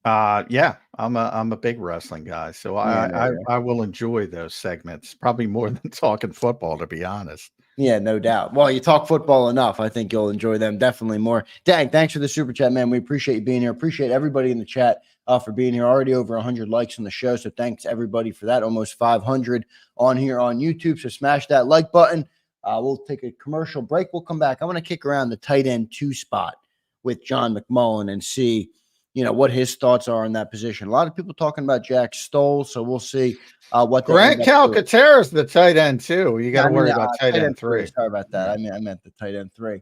Yeah, I'm a big wrestling guy, so I will enjoy those segments probably more than talking football, to be honest. Yeah, no doubt. Well, you talk football enough. I think you'll enjoy them definitely more. Dang, thanks for the super chat, man. We appreciate you being here. Appreciate everybody in the chat for being here. Already over 100 likes on the show, so thanks everybody for that. Almost 500 on here on YouTube, so smash that like button. We'll take a commercial break. We'll come back. I want to kick around the tight end 2 spot with John McMullen and see what his thoughts are on that position. A lot of people talking about Jack Stoll, so we'll see what they Grant Calcaterra is the tight end too. You got to worry about tight end 3. Sorry about that. I meant the tight end 3.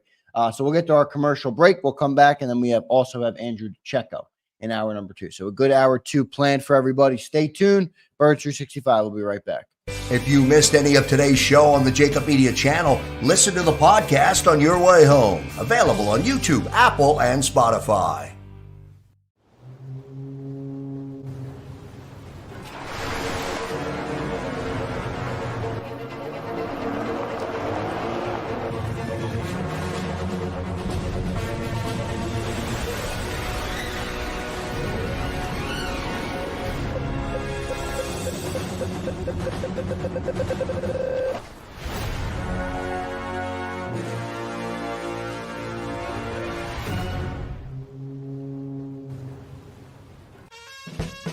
So we'll get to our commercial break. We'll come back, and then we also have Andrew DiCecco in hour number 2. So a good hour 2 planned for everybody. Stay tuned. Birds 365 will be right back. If you missed any of today's show on the JAKIB Media channel, listen to the podcast on your way home. Available on YouTube, Apple, and Spotify.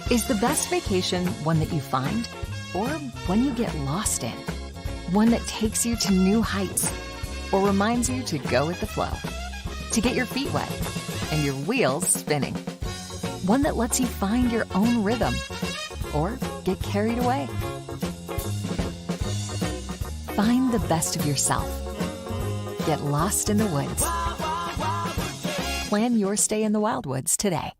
Is the best vacation one that you find, or one you get lost in? One that takes you to new heights, or reminds you to go with the flow? To get your feet wet and your wheels spinning? One that lets you find your own rhythm, or get carried away? Find the best of yourself. Get lost in the woods. Plan your stay in the Wildwoods today.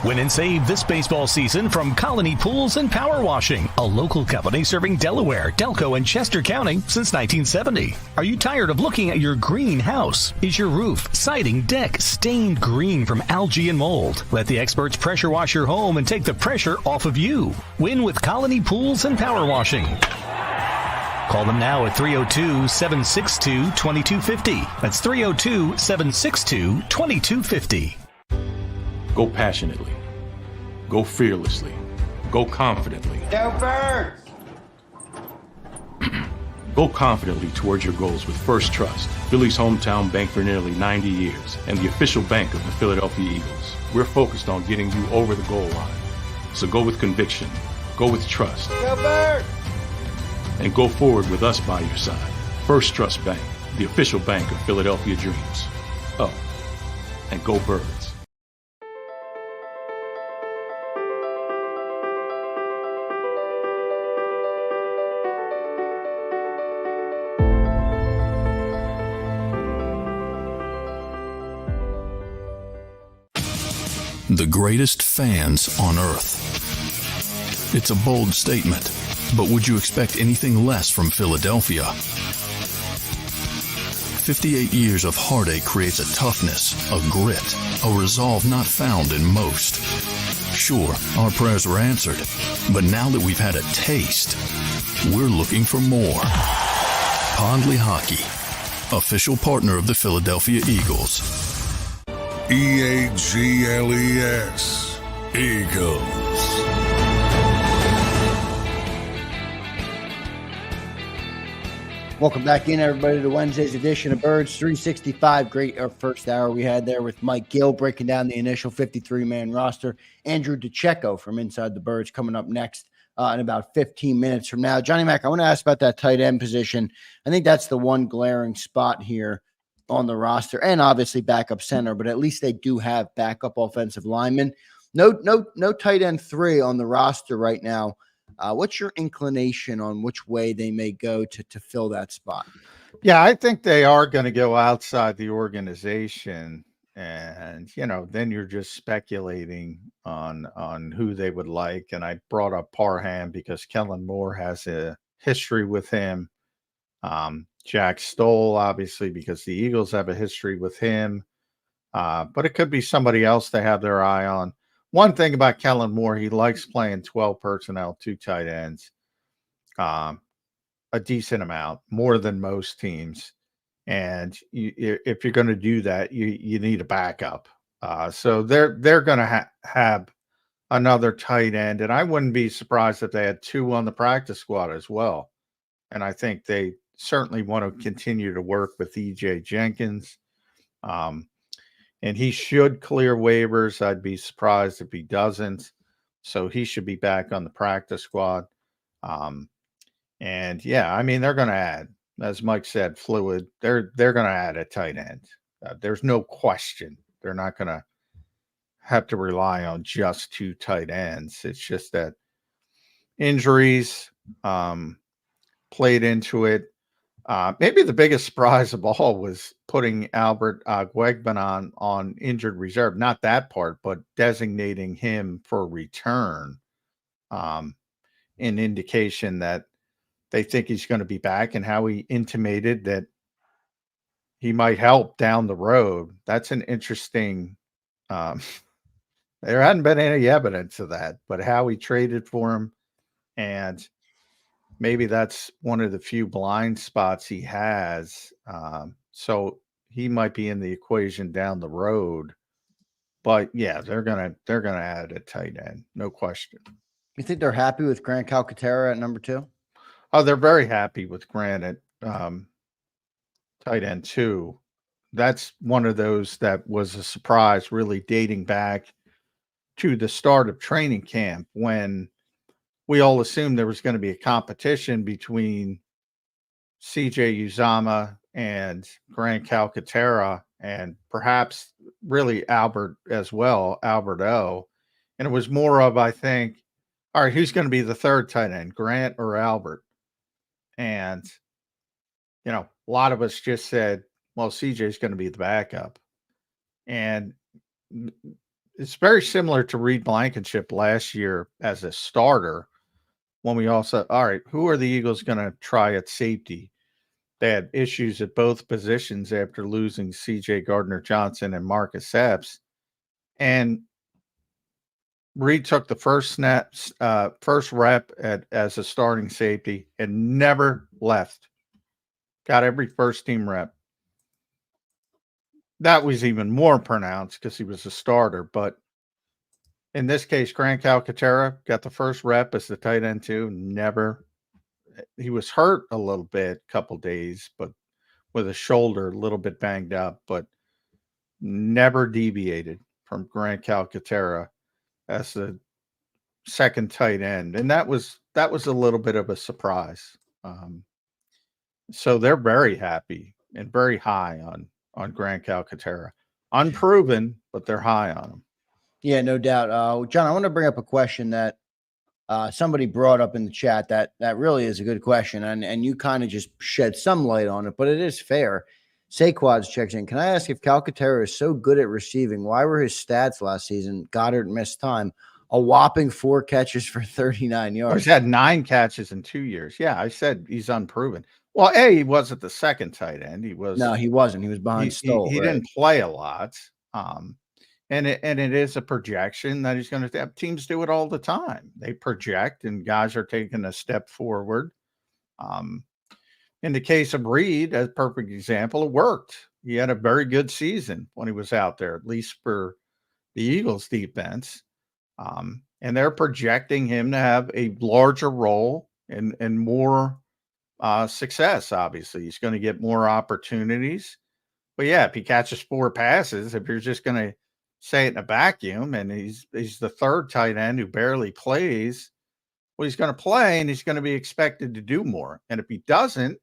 Win and save this baseball season from Colony Pools and Power Washing, a local company serving Delaware, Delco, and Chester County since 1970. Are you tired of looking at your green house? Is your roof, siding, deck stained green from algae and mold? Let the experts pressure wash your home and take the pressure off of you. Win with Colony Pools and Power Washing. Call them now at 302-762-2250. That's 302-762-2250. Go passionately. Go fearlessly. Go confidently. Go Birds! Go confidently towards your goals with First Trust, Philly's hometown bank for nearly 90 years, and the official bank of the Philadelphia Eagles. We're focused on getting you over the goal line. So go with conviction. Go with trust. Go Birds! And go forward with us by your side. First Trust Bank, the official bank of Philadelphia dreams. Oh, and go Birds. The greatest fans on earth. It's a bold statement, but would you expect anything less from Philadelphia? 58 years of heartache creates a toughness, a grit, a resolve not found in most. Sure, our prayers were answered, but now that we've had a taste, we're looking for more. Pondley Hockey, official partner of the Philadelphia Eagles. EAGLES, Eagles. Welcome back in, everybody, to Wednesday's edition of Birds 365. Great first hour we had there with Mike Gil breaking down the initial 53-man roster. Andrew DiCecco from Inside the Birds coming up next in about 15 minutes from now. Johnny Mac, I want to ask about that tight end position. I think that's the one glaring spot here on the roster, and obviously backup center, but at least they do have backup offensive linemen. No tight end 3 on the roster right now. What's your inclination on which way they may go to fill that spot? Yeah, I think they are going to go outside the organization, and then you're just speculating on who they would like. And I brought up Parham because Kellen Moore has a history with him. Jack Stoll, obviously, because the Eagles have a history with him. But it could be somebody else they have their eye on. One thing about Kellen Moore, he likes playing 12 personnel, 2 tight ends, a decent amount, more than most teams. And if you're going to do that, you need a backup. So they're going to have another tight end. And I wouldn't be surprised if they had 2 on the practice squad as well. And I think they certainly want to continue to work with E.J. Jenkins. And he should clear waivers. I'd be surprised if he doesn't. So he should be back on the practice squad. And yeah, I mean, they're going to add, as Mike said, fluid. They're going to add a tight end. There's no question. They're not going to have to rely on just 2 tight ends. It's just that injuries played into it. Maybe the biggest surprise of all was putting Albert Guegban on injured reserve. Not that part, but designating him for return. An indication that they think he's going to be back, and how he intimated that he might help down the road. That's an interesting. There hadn't been any evidence of that, but how he traded for him, and maybe that's one of the few blind spots he has. So he might be in the equation down the road. But yeah, they're gonna add a tight end, no question. You think they're happy with Grant Calcaterra at number 2? Oh, they're very happy with Grant at tight end 2. That's one of those that was a surprise, really dating back to the start of training camp, when we all assumed there was going to be a competition between CJ Uzama and Grant Calcaterra, and perhaps really Albert as well, Albert O. And it was more of, I think, all right, who's going to be the third tight end, Grant or Albert? And, a lot of us just said, well, CJ's going to be the backup. And it's very similar to Reed Blankenship last year as a starter, when we all said, all right, who are the Eagles going to try at safety? They had issues at both positions after losing CJ Gardner-Johnson and Marcus Epps. And Reed took the first rep as a starting safety and never left. Got every first team rep. That was even more pronounced because he was a starter. But in this case, Grant Calcaterra got the first rep as the tight end 2. Never. He was hurt a little bit, couple days, but with a shoulder a little bit banged up, but never deviated from Grant Calcaterra as the second tight end. And that was a little bit of a surprise. So they're very happy and very high on Grant Calcaterra. Unproven, but they're high on him. Yeah, no doubt. John, I want to bring up a question that somebody brought up in the chat that really is a good question, and you kind of just shed some light on it, but it is fair. Saquads checks in. Can I ask, if Calcaterra is so good at receiving, why were his stats last season? Goddard missed time. A whopping 4 catches for 39 yards. He's had 9 catches in 2 years. Yeah, I said he's unproven. Well, he wasn't the second tight end. He was. No, he wasn't. He was behind Stoll. He didn't play a lot. And it is a projection that he's going to have. Teams do it all the time. They project, and guys are taking a step forward. In the case of Reed, as a perfect example, it worked. He had a very good season when he was out there, at least for the Eagles defense. And they're projecting him to have a larger role and more success. Obviously, he's going to get more opportunities. But yeah, if he catches 4 passes, if you're just going to say it in a vacuum, and he's the third tight end who barely plays, well, he's going to play, and he's going to be expected to do more. And if he doesn't,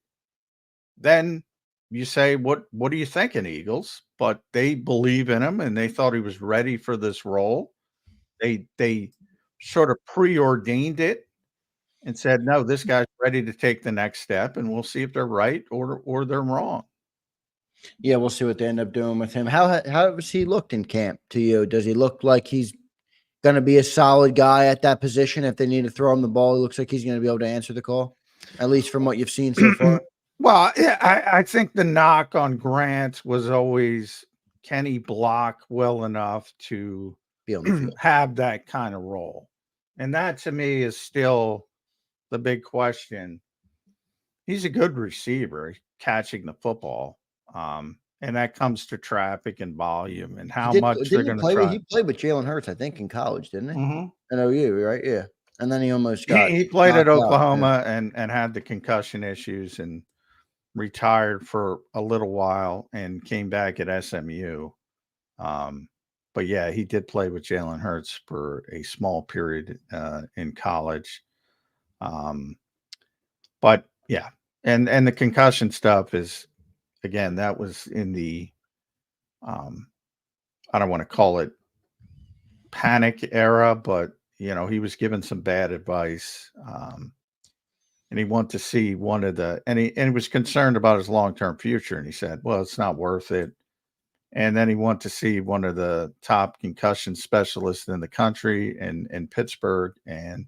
then you say, what are you thinking, Eagles? But they believe in him, and they thought he was ready for this role. They sort of preordained it and said, no, this guy's ready to take the next step, and we'll see if they're right or they're wrong. Yeah, we'll see what they end up doing with him. How has he looked in camp to you? Does he look like he's going to be a solid guy at that position? If they need to throw him the ball, he looks like he's going to be able to answer the call, at least from what you've seen so far. Well, yeah, I think the knock on Grant was always, can he block well enough to be on the field, have that kind of role? And that, to me, is still the big question. He's a good receiver, catching the football. And that comes to traffic and volume and how much they're going to try. He played with Jalen Hurts, I think, in college, didn't he? Mm-hmm. In OU, right? Yeah. And then he almost got. He played at Oklahoma and had the concussion issues and retired for a little while and came back at SMU. But yeah, he did play with Jalen Hurts for a small period in college. But yeah, and the concussion stuff is, again, that was in the I don't want to call it panic era, but he was given some bad advice. And he wanted to see and he was concerned about his long-term future. And he said, well, it's not worth it. And then he wanted to see one of the top concussion specialists in the country in Pittsburgh. And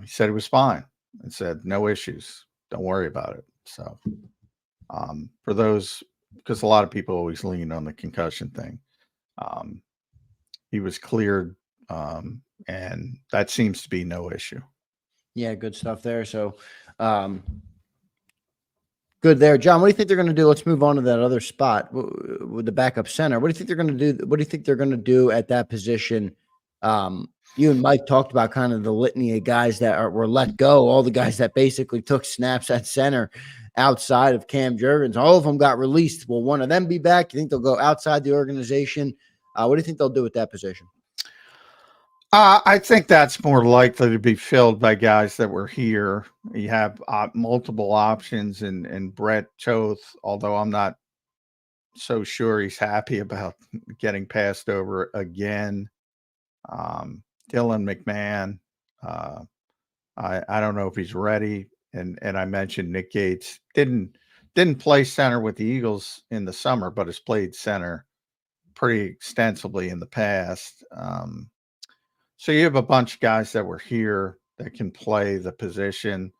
he said he was fine and said, no issues. Don't worry about it. So for those, because a lot of people always lean on the concussion thing, he was cleared. And that seems to be no issue. Yeah, good stuff there. So, good there, John. What do you think they're going to do? Let's move on to that other spot with the backup center. What do you think they're going to do? What do you think they're going to do at that position? You and Mike talked about kind of the litany of guys that were let go. All the guys that basically took snaps at center outside of Cam Jurgens. All of them got released. Will one of them be back? You think they'll go outside the organization? What do you think they'll do at that position? I think that's more likely to be filled by guys that were here. You have multiple options, and Brett Choate, although I'm not so sure he's happy about getting passed over again. Dylan McMahon, I don't know if he's ready. And I mentioned Nick Gates didn't play center with the Eagles in the summer, but has played center pretty extensively in the past. So you have a bunch of guys that were here that can play the position.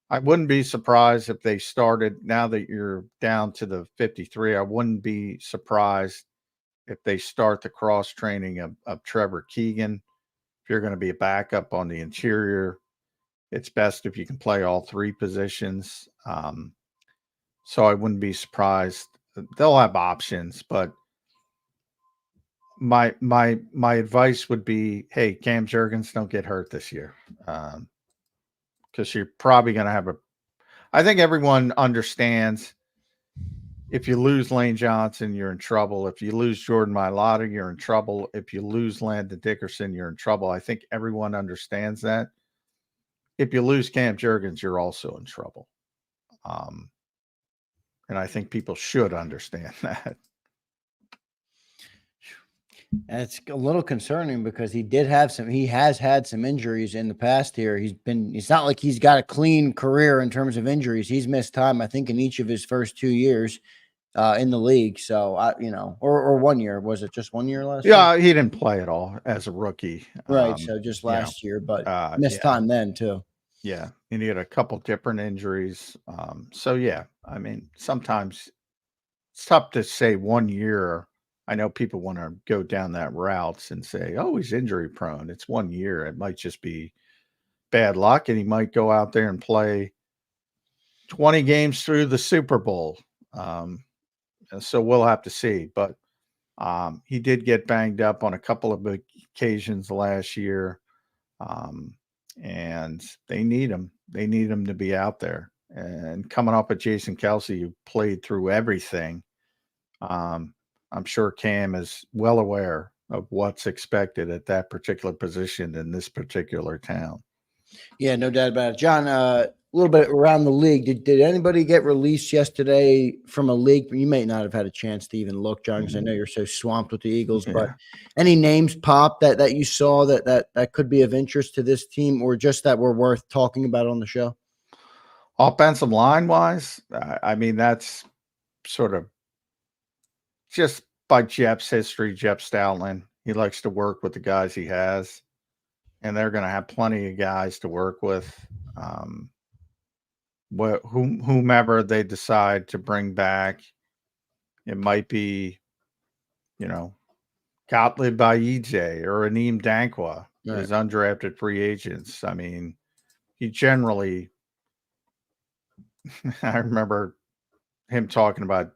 I wouldn't be surprised if they started, now that you're down to the 53, I wouldn't be surprised if they start the cross training of Trevor Keegan. If you're going to be a backup on the interior, it's best if you can play all three positions. So I wouldn't be surprised. They'll have options, but my advice would be, hey, Cam Jurgens, don't get hurt this year, because you're probably going to have I think everyone understands if you lose Lane Johnson, you're in trouble. If you lose Jordan Mailata, you're in trouble. If you lose Landon Dickerson, you're in trouble. I think everyone understands that. If you lose Cam Jurgens, you're also in trouble. And I think people should understand that. And it's a little concerning because he has had some injuries in the past here. It's not like he's got a clean career in terms of injuries. He's missed time, I think, in each of his first 2 years in the league. So, or 1 year. Was it just 1 year last year? Yeah, he didn't play at all as a rookie. Right. So just last year, but missed time then too. Yeah. And he had a couple different injuries. So, yeah, I mean, sometimes it's tough to say 1 year. I know people want to go down that route and say, oh, he's injury prone. It's 1 year. It might just be bad luck, and he might go out there and play 20 games through the Super Bowl. So we'll have to see. But he did get banged up on a couple of occasions last year, and they need him. They need him to be out there. And coming up with Jason Kelce, who played through everything, I'm sure Cam is well aware of what's expected at that particular position in this particular town. Yeah, no doubt about it. John, a little bit around the league. Did anybody get released yesterday from a league? You may not have had a chance to even look, John, because I know you're so swamped with the Eagles. Yeah. But any names pop that you saw that could be of interest to this team, or just that were worth talking about on the show? Offensive line-wise, I mean, that's sort of just by Jeff's history, Jeff Stoutland. He likes to work with the guys he has, and they're going to have plenty of guys to work with. Whomever they decide to bring back, it might be, Gottlieb Baije or Aneem Dankwa, as undrafted free agents. I mean, he generally, I remember him talking about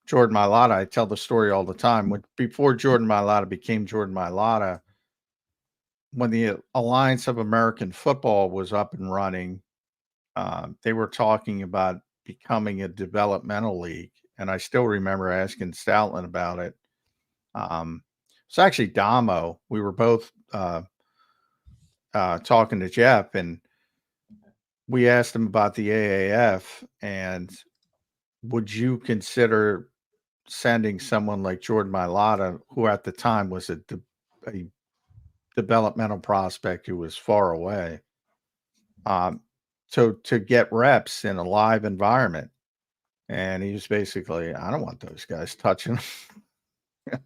Jordan Mailata. I tell the story all the time. Before Jordan Mailata became Jordan Mailata, when the Alliance of American Football was up and running, they were talking about becoming a developmental league. And I still remember asking Stoutland about it. It's actually Damo. We were both talking to Jeff, and we asked him about the AAF, and would you consider sending someone like Jordan Mailata, who at the time was a a developmental prospect who was far away. So to get reps in a live environment. And he was basically, I don't want those guys touching him.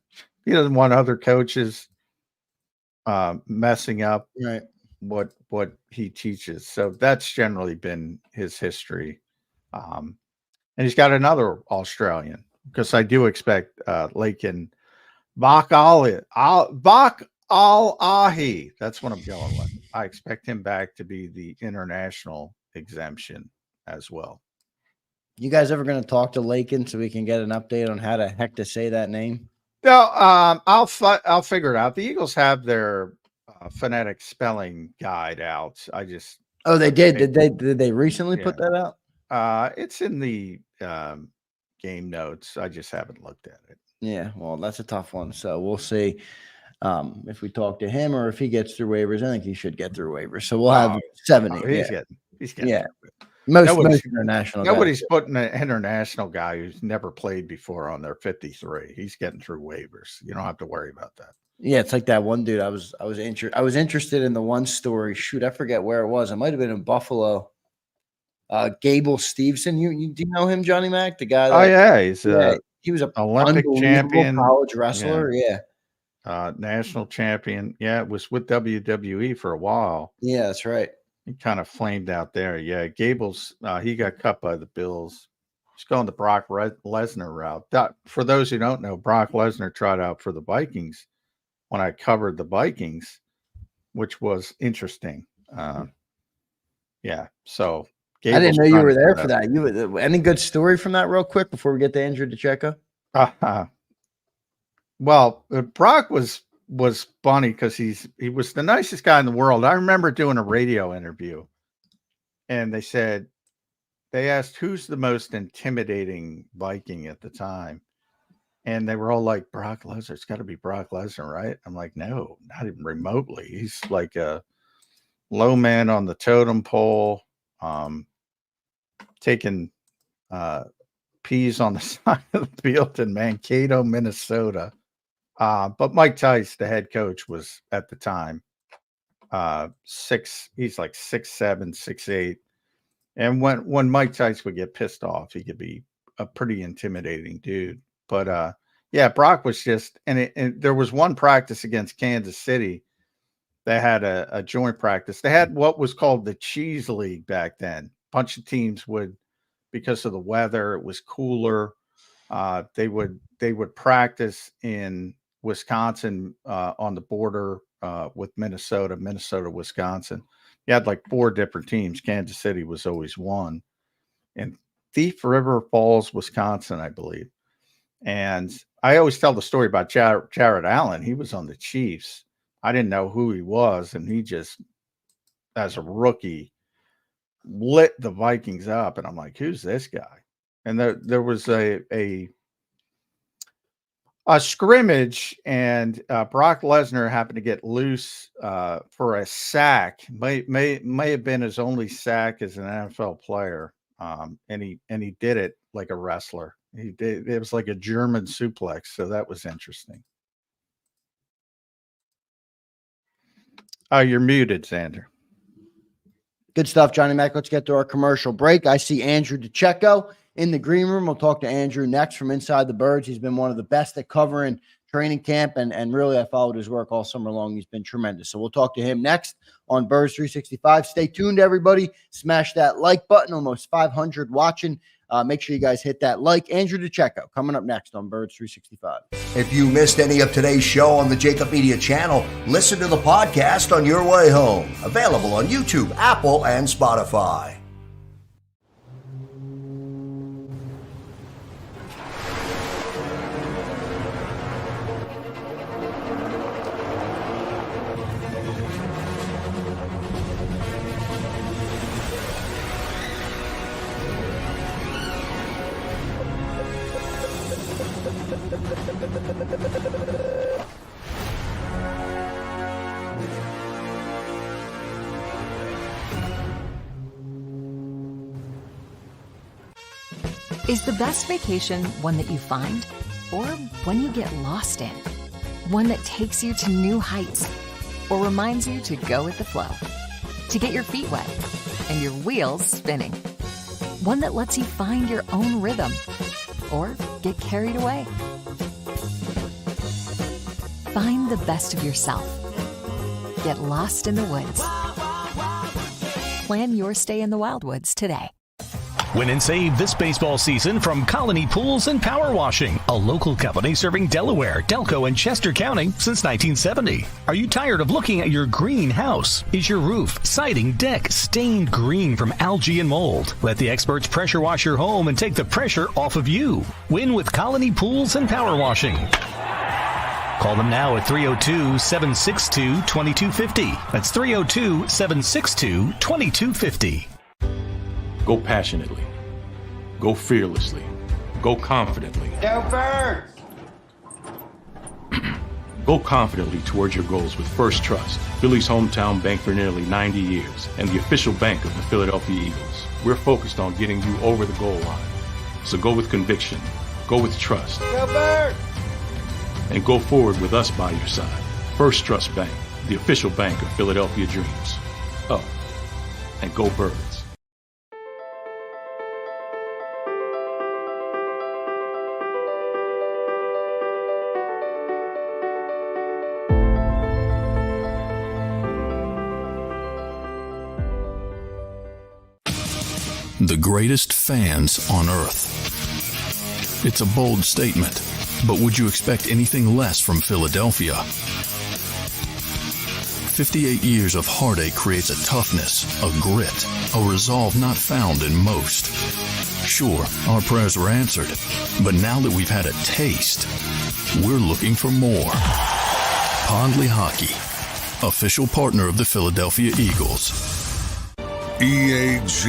He doesn't want other coaches messing up what he teaches. So that's generally been his history. And he's got another Australian, because I do expect Lakin Bak Al-Ahi. That's what I'm going with. I expect him back to be the international exemption as well. You guys ever going to talk to Lakin so we can get an update on how the heck to say that name? No, I'll figure it out. The Eagles have their phonetic spelling guide out. I just they did. Did they recently put that out? It's in the game notes. I just haven't looked at it. Yeah, well, that's a tough one. So we'll see if we talk to him or if he gets through waivers. I think he should get through waivers. So we'll have 70. He's getting. Yeah. Most international. Nobody's putting an international guy who's never played before on their 53. He's getting through waivers. You don't have to worry about that. Yeah, it's like that one dude. I was interested in the one story. Shoot, I forget where it was. It might have been in Buffalo. Gable Stevenson. Do you know him, Johnny Mac? The guy. He was an Olympic champion, college wrestler. Yeah. National champion. Yeah, it was with WWE for a while. Yeah, that's right. He kind of flamed out there. Yeah, Gable's he got cut by the Bills. He's going the Brock Lesnar route. For those who don't know, Brock Lesnar tried out for the Vikings when I covered the Vikings, which was interesting. Yeah, so Gable's, I didn't know you were there for that. Any good story from that real quick before we get to Andrew DiCecco? Well, Brock was funny because he was the nicest guy in the world. I remember doing a radio interview, and they asked who's the most intimidating Viking at the time, and they were all like, Brock Lesnar. It's got to be Brock Lesnar, right? I'm like, no, not even remotely. He's like a low man on the totem pole, taking peas on the side of the field in Mankato, Minnesota. But Mike Tice, the head coach, was at the time he's like 6'7", 6'8". And when Mike Tice would get pissed off, he could be a pretty intimidating dude. But yeah, Brock was just, and there was one practice against Kansas City. They had a joint practice. They had what was called the Cheese League back then. A bunch of teams would, because of the weather, it was cooler. They would practice in Wisconsin on the border with Minnesota, Wisconsin. You had like 4 different teams. Kansas City was always one. And Thief River Falls, Wisconsin, I believe. And I always tell the story about Jared Allen. He was on the Chiefs. I didn't know who he was, and he just, as a rookie, lit the Vikings up. And I'm like, who's this guy? And there was a scrimmage, and Brock Lesnar happened to get loose for a sack. May have been his only sack as an NFL player, and he did it like a wrestler. He did. It was like a German suplex, so that was interesting. You're muted, Zander. Good stuff, Johnny Mac. Let's get to our commercial break. I see Andrew DiCecco in the green room. We'll talk to Andrew next from Inside the Birds. He's been one of the best at covering training camp, and really I followed his work all summer long. He's been tremendous. So we'll talk to him next on Birds 365. Stay tuned, everybody. Smash that like button. Almost 500 watching. Make sure you guys hit that like. Andrew DiCecco coming up next on Birds 365. If you missed any of today's show on the JAKIB Media channel, listen to the podcast on your way home. Available on YouTube, Apple, and Spotify. Is the best vacation one that you find or one you get lost in? One that takes you to new heights or reminds you to go with the flow. To get your feet wet and your wheels spinning. One that lets you find your own rhythm or get carried away. Find the best of yourself. Get lost in the woods. Plan your stay in the Wildwoods today. Win and save this baseball season from Colony Pools and Power Washing, a local company serving Delaware, Delco, and Chester County since 1970. Are you tired of looking at your green house? Is your roof, siding, deck stained green from algae and mold? Let the experts pressure wash your home and take the pressure off of you. Win with Colony Pools and Power Washing. Call them now at 302-762-2250. That's 302-762-2250. Go passionately. Go fearlessly. Go confidently. Go Birds! Go confidently towards your goals with First Trust, Philly's hometown bank for nearly 90 years, and the official bank of the Philadelphia Eagles. We're focused on getting you over the goal line. So go with conviction. Go with trust. Go Birds! And go forward with us by your side. First Trust Bank, the official bank of Philadelphia dreams. Oh, and go Birds. The greatest fans on earth. It's a bold statement, but would you expect anything less from Philadelphia? 58 years of heartache creates a toughness, a grit, a resolve not found in most. Sure, our prayers were answered, but now that we've had a taste, we're looking for more. Pondley Hockey, official partner of the Philadelphia Eagles. EAGLES,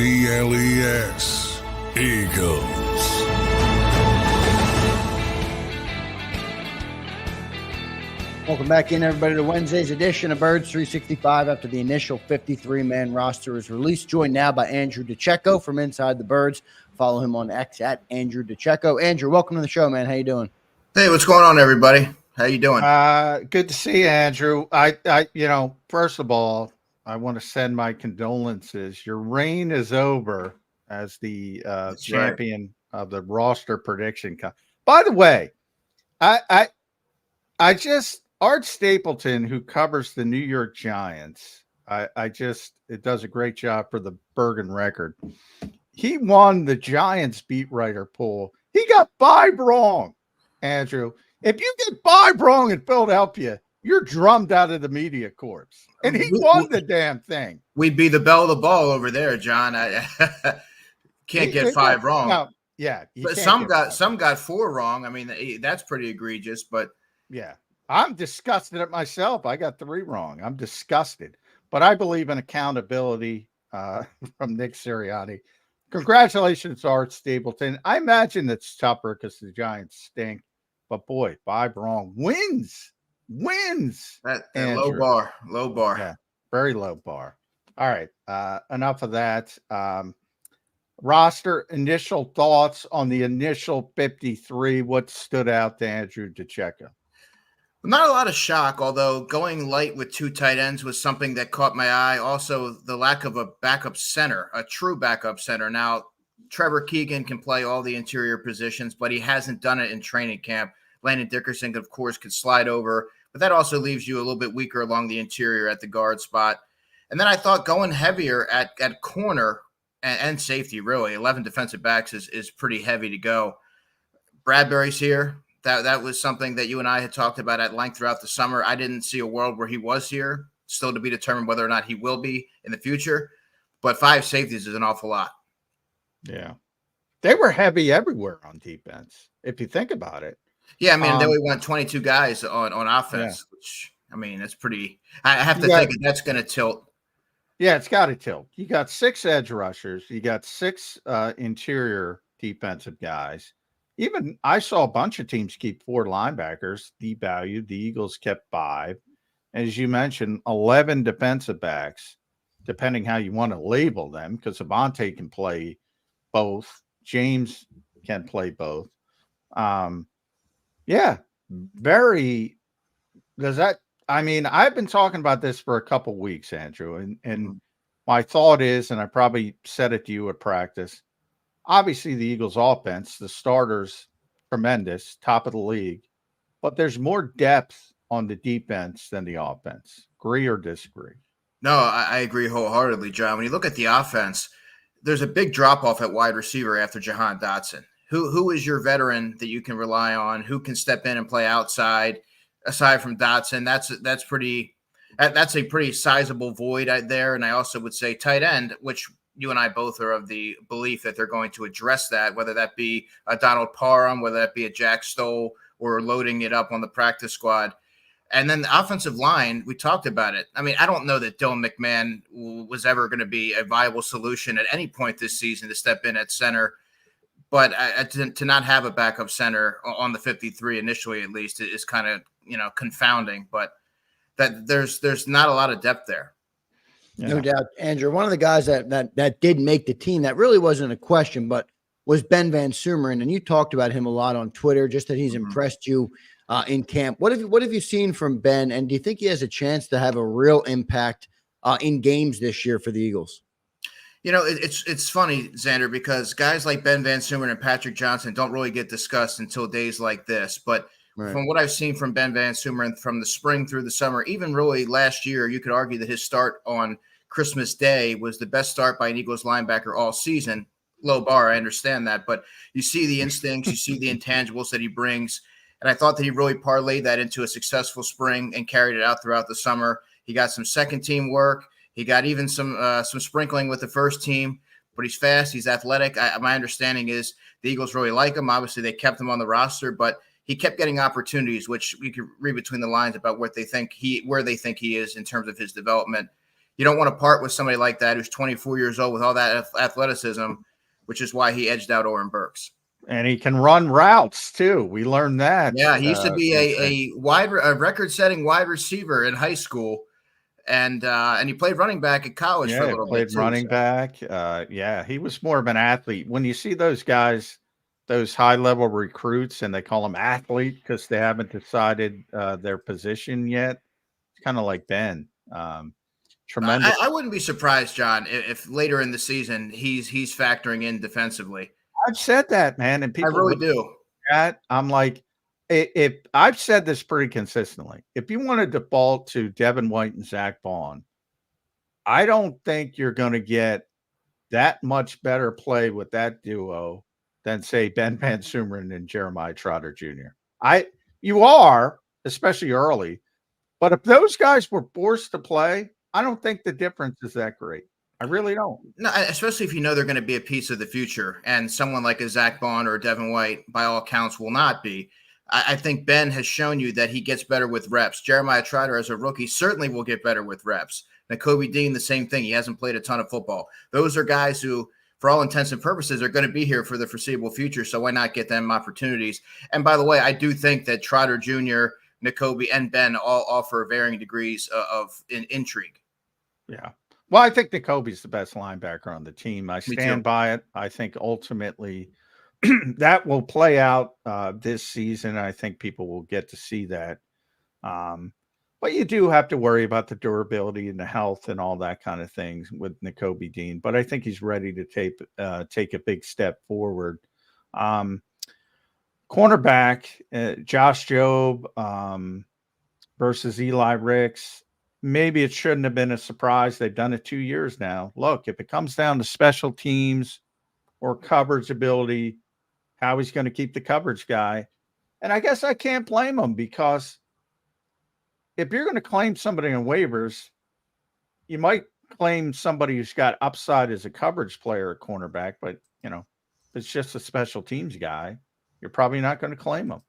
Eagles. Welcome back in, everybody, to Wednesday's edition of Birds 365 after the initial 53-man roster is released. Joined now by Andrew DiCecco from Inside the Birds. Follow him on X at Andrew DiCecco. Andrew, welcome to the show, man. How you doing? Hey, what's going on, everybody? How you doing? Good to see you, Andrew. I first of all, I want to send my condolences. Your reign is over as the champion of the roster prediction. By the way, I just Art Stapleton, who covers the New York Giants, it does a great job for the Bergen Record. He won the Giants beat writer poll. He got 5 wrong, Andrew. If you get 5 wrong in Philadelphia, you're drummed out of the media corps. And he won the damn thing. We'd be the belle of the ball over there, John. I can't get 5 wrong. No, yeah, but some got 4 wrong. I mean, that's pretty egregious. But yeah, I'm disgusted at myself. I got 3 wrong. I'm disgusted. But I believe in accountability from Nick Sirianni. Congratulations, Art Stapleton. I imagine it's tougher because the Giants stink. But boy, 5 wrong wins. That low bar. Yeah, very low bar. All right, enough of that. Roster initial thoughts on the initial 53. What stood out to Andrew DiCecco? Not a lot of shock, although going light with 2 tight ends was something that caught my eye. Also, the lack of a backup center, a true backup center. Now, Trevor Keegan can play all the interior positions, but he hasn't done it in training camp. Landon Dickerson, of course, could slide over, but that also leaves you a little bit weaker along the interior at the guard spot. And then I thought going heavier at corner and safety, really. 11 defensive backs is pretty heavy to go. Bradbury's here. That was something that you and I had talked about at length throughout the summer. I didn't see a world where he was here. Still to be determined whether or not he will be in the future. But 5 safeties is an awful lot. Yeah. They were heavy everywhere on defense, if you think about it. Yeah, I mean, they only went 22 guys on offense, which, I mean, that's pretty – I have to think that's going to tilt. Yeah, it's got to tilt. You got 6 edge rushers. You got 6 interior defensive guys. Even I saw a bunch of teams keep 4 linebackers, devalued. The Eagles kept 5. As you mentioned, 11 defensive backs, depending how you want to label them, because Avante can play both. James can play both. Yeah, very Does that? I mean, I've been talking about this for a couple weeks, Andrew, and my thought is, and I probably said it to you at practice. Obviously, the Eagles' offense, the starters, tremendous, top of the league, but there's more depth on the defense than the offense. Agree or disagree? No, I agree wholeheartedly, John. When you look at the offense, there's a big drop off at wide receiver after Jahan Dotson. Who is your veteran that you can rely on? Who can step in and play outside? Aside from Dotson, that's a pretty sizable void out there. And I also would say tight end, which you and I both are of the belief that they're going to address that, whether that be a Donald Parham, whether that be a Jack Stoll, or loading it up on the practice squad. And then the offensive line, we talked about it. I mean, I don't know that Dylan McMahon was ever going to be a viable solution at any point this season to step in at center. But to not have a backup center on the 53 initially, at least, is kind of, confounding. But that there's not a lot of depth there. Yeah. No doubt, Andrew. One of the guys that did make the team, that really wasn't a question, but was Ben Van Sumeren, and you talked about him a lot on Twitter, just that he's impressed you in camp. What have you seen from Ben, and do you think he has a chance to have a real impact in games this year for the Eagles? It's funny, Zander, because guys like Ben Van Sumeren and Patrick Johnson don't really get discussed until days like this. But from what I've seen from Ben Van Sumeren from the spring through the summer, even really last year, you could argue that his start on Christmas Day was the best start by an Eagles linebacker all season. Low bar, I understand that. But you see the instincts, you see the intangibles that he brings. And I thought that he really parlayed that into a successful spring and carried it out throughout the summer. He got some second team work. He got even some sprinkling with the first team, but he's fast. He's athletic. My understanding is the Eagles really like him. Obviously, they kept him on the roster, but he kept getting opportunities, which we could read between the lines about where they think he is in terms of his development. You don't want to part with somebody like that who's 24 years old with all that athleticism, which is why he edged out Oren Burks. And he can run routes too. We learned that. Yeah, he used to be a record-setting wide receiver in high school. And he played running back at college for a little bit. Played running back. He was more of an athlete. When you see those guys, those high-level recruits, and they call them athlete because they haven't decided their position yet, it's kind of like Ben. Tremendous. I wouldn't be surprised, John, if later in the season he's factoring in defensively. I've said that, man, and people I really do. I'm like, if I've said this pretty consistently, if you want to default to Devin White and Zach Bond, I don't think you're going to get that much better play with that duo than, say, Ben Van Sumeren and Jeremiah Trotter Jr. You are, especially early, but if those guys were forced to play, I don't think the difference is that great. I really don't. No, especially if you know they're going to be a piece of the future, and someone like a Zach Bond or a Devin White, by all accounts, will not be. I think Ben has shown you that he gets better with reps. Jeremiah Trotter, as a rookie, certainly will get better with reps. Nakobe Dean, the same thing. He hasn't played a ton of football. Those are guys who, for all intents and purposes, are going to be here for the foreseeable future, so why not get them opportunities? And by the way, I do think that Trotter Jr., Nakobe, and Ben all offer varying degrees of intrigue. Yeah. Well, I think Nakobe's the best linebacker on the team. I stand by it. I think ultimately that will play out this season. I think people will get to see that. But you do have to worry about the durability and the health and all that kind of things with Nakobe Dean. But I think he's ready to take a big step forward. Cornerback, Josh Jobe versus Eli Ricks. Maybe it shouldn't have been a surprise. They've done it 2 years now. Look, if it comes down to special teams or coverage ability, how he's going to keep the coverage guy. And I guess I can't blame him, because if you're going to claim somebody on waivers, you might claim somebody who's got upside as a coverage player at cornerback, but, if it's just a special teams guy, you're probably not going to claim him.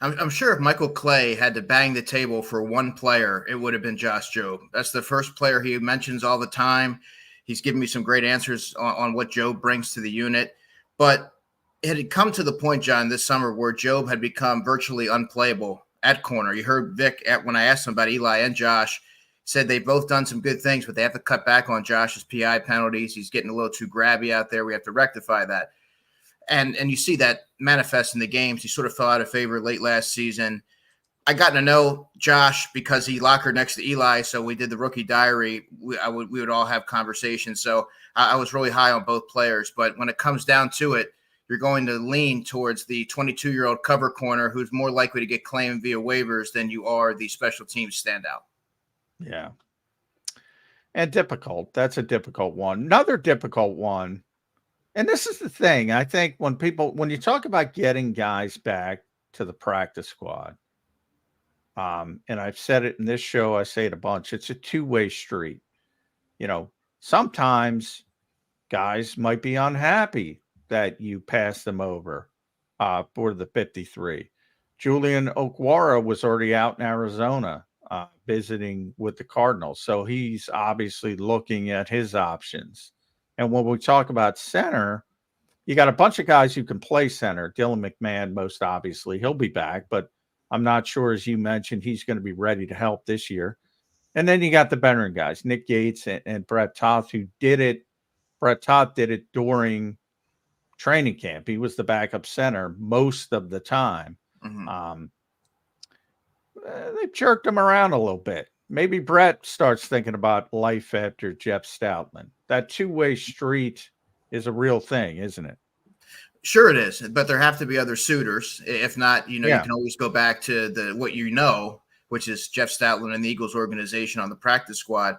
I'm sure if Michael Clay had to bang the table for one player, it would have been Josh Jobe. That's the first player he mentions all the time. He's given me some great answers on what Jobe brings to the unit. But it had come to the point, John, this summer where Jobe had become virtually unplayable at corner. You heard Vic, when I asked him about Eli and Josh, said they've both done some good things, but they have to cut back on Josh's PI penalties. He's getting a little too grabby out there. We have to rectify that. And you see that manifest in the games. He sort of fell out of favor late last season. I got to know Josh because he lockered next to Eli. So we did the rookie diary. We would all have conversations. So I was really high on both players. But when it comes down to it, you're going to lean towards the 22-year-old cover corner who's more likely to get claimed via waivers than you are the special teams standout. Yeah. And difficult. That's a difficult one. Another difficult one. And this is the thing. I think when you talk about getting guys back to the practice squad, and I've said it in this show, I say it a bunch, it's a two-way street. Sometimes guys might be unhappy that you pass them over for the 53. Julian Okwara was already out in Arizona visiting with the Cardinals. So he's obviously looking at his options. And when we talk about center, you got a bunch of guys who can play center. Dylan McMahon, most obviously, he'll be back, but I'm not sure, as you mentioned, he's going to be ready to help this year. And then you got the veteran guys, Nick Gates and Brett Toth, who did it. Brett Toth did it during training camp. He was the backup center most of the time. Mm-hmm. They jerked him around a little bit. Maybe Brett starts thinking about life after Jeff Stoutland. That two-way street is a real thing, isn't it? Sure it is, but there have to be other suitors. If not, you can always go back to which is Jeff Stoutland and the Eagles organization on the practice squad.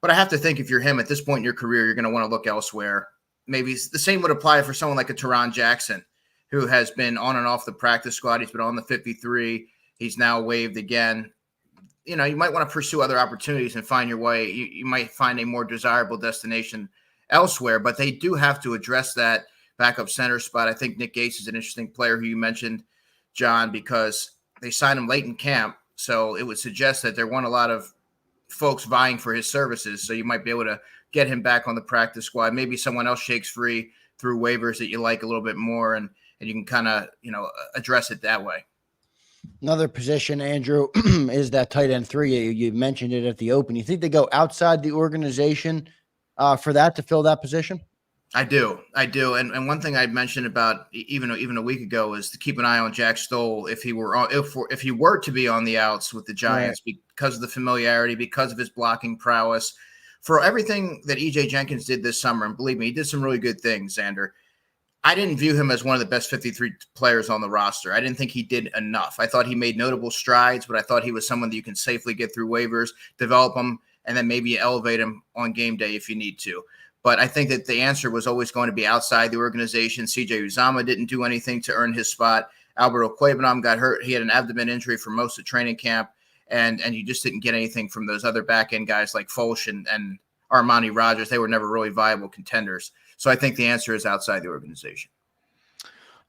But I have to think if you're him at this point in your career, you're going to want to look elsewhere. Maybe the same would apply for someone like a Teron Jackson, who has been on and off the practice squad. He's been on the 53. He's now waived again. You might want to pursue other opportunities and find your way. You might find a more desirable destination elsewhere, but they do have to address that backup center spot. I think Nick Gates is an interesting player who you mentioned, John, because they signed him late in camp. So it would suggest that there weren't a lot of folks vying for his services. So you might be able to get him back on the practice squad. Maybe someone else shakes free through waivers that you like a little bit more, and you can kind of, address it that way. Another position, Andrew, is that tight end 3. You mentioned it at the open. You think they go outside the organization for that to fill that position? I do. And one thing I mentioned about even a week ago is to keep an eye on Jack Stoll if he were to be on the outs with the Giants, right, because of the familiarity, because of his blocking prowess, for everything that EJ Jenkins did this summer. And believe me, he did some really good things, Zander. I didn't view him as one of the best 53 players on the roster. I didn't think he did enough. I thought he made notable strides, but I thought he was someone that you can safely get through waivers, develop him, and then maybe elevate him on game day if you need to. But I think that the answer was always going to be outside the organization. CJ Uzama didn't do anything to earn his spot. Albert Okwuegbunam got hurt. He had an abdomen injury for most of training camp, and you just didn't get anything from those other back-end guys like Folch and Armani Rogers. They were never really viable contenders. So I think the answer is outside the organization.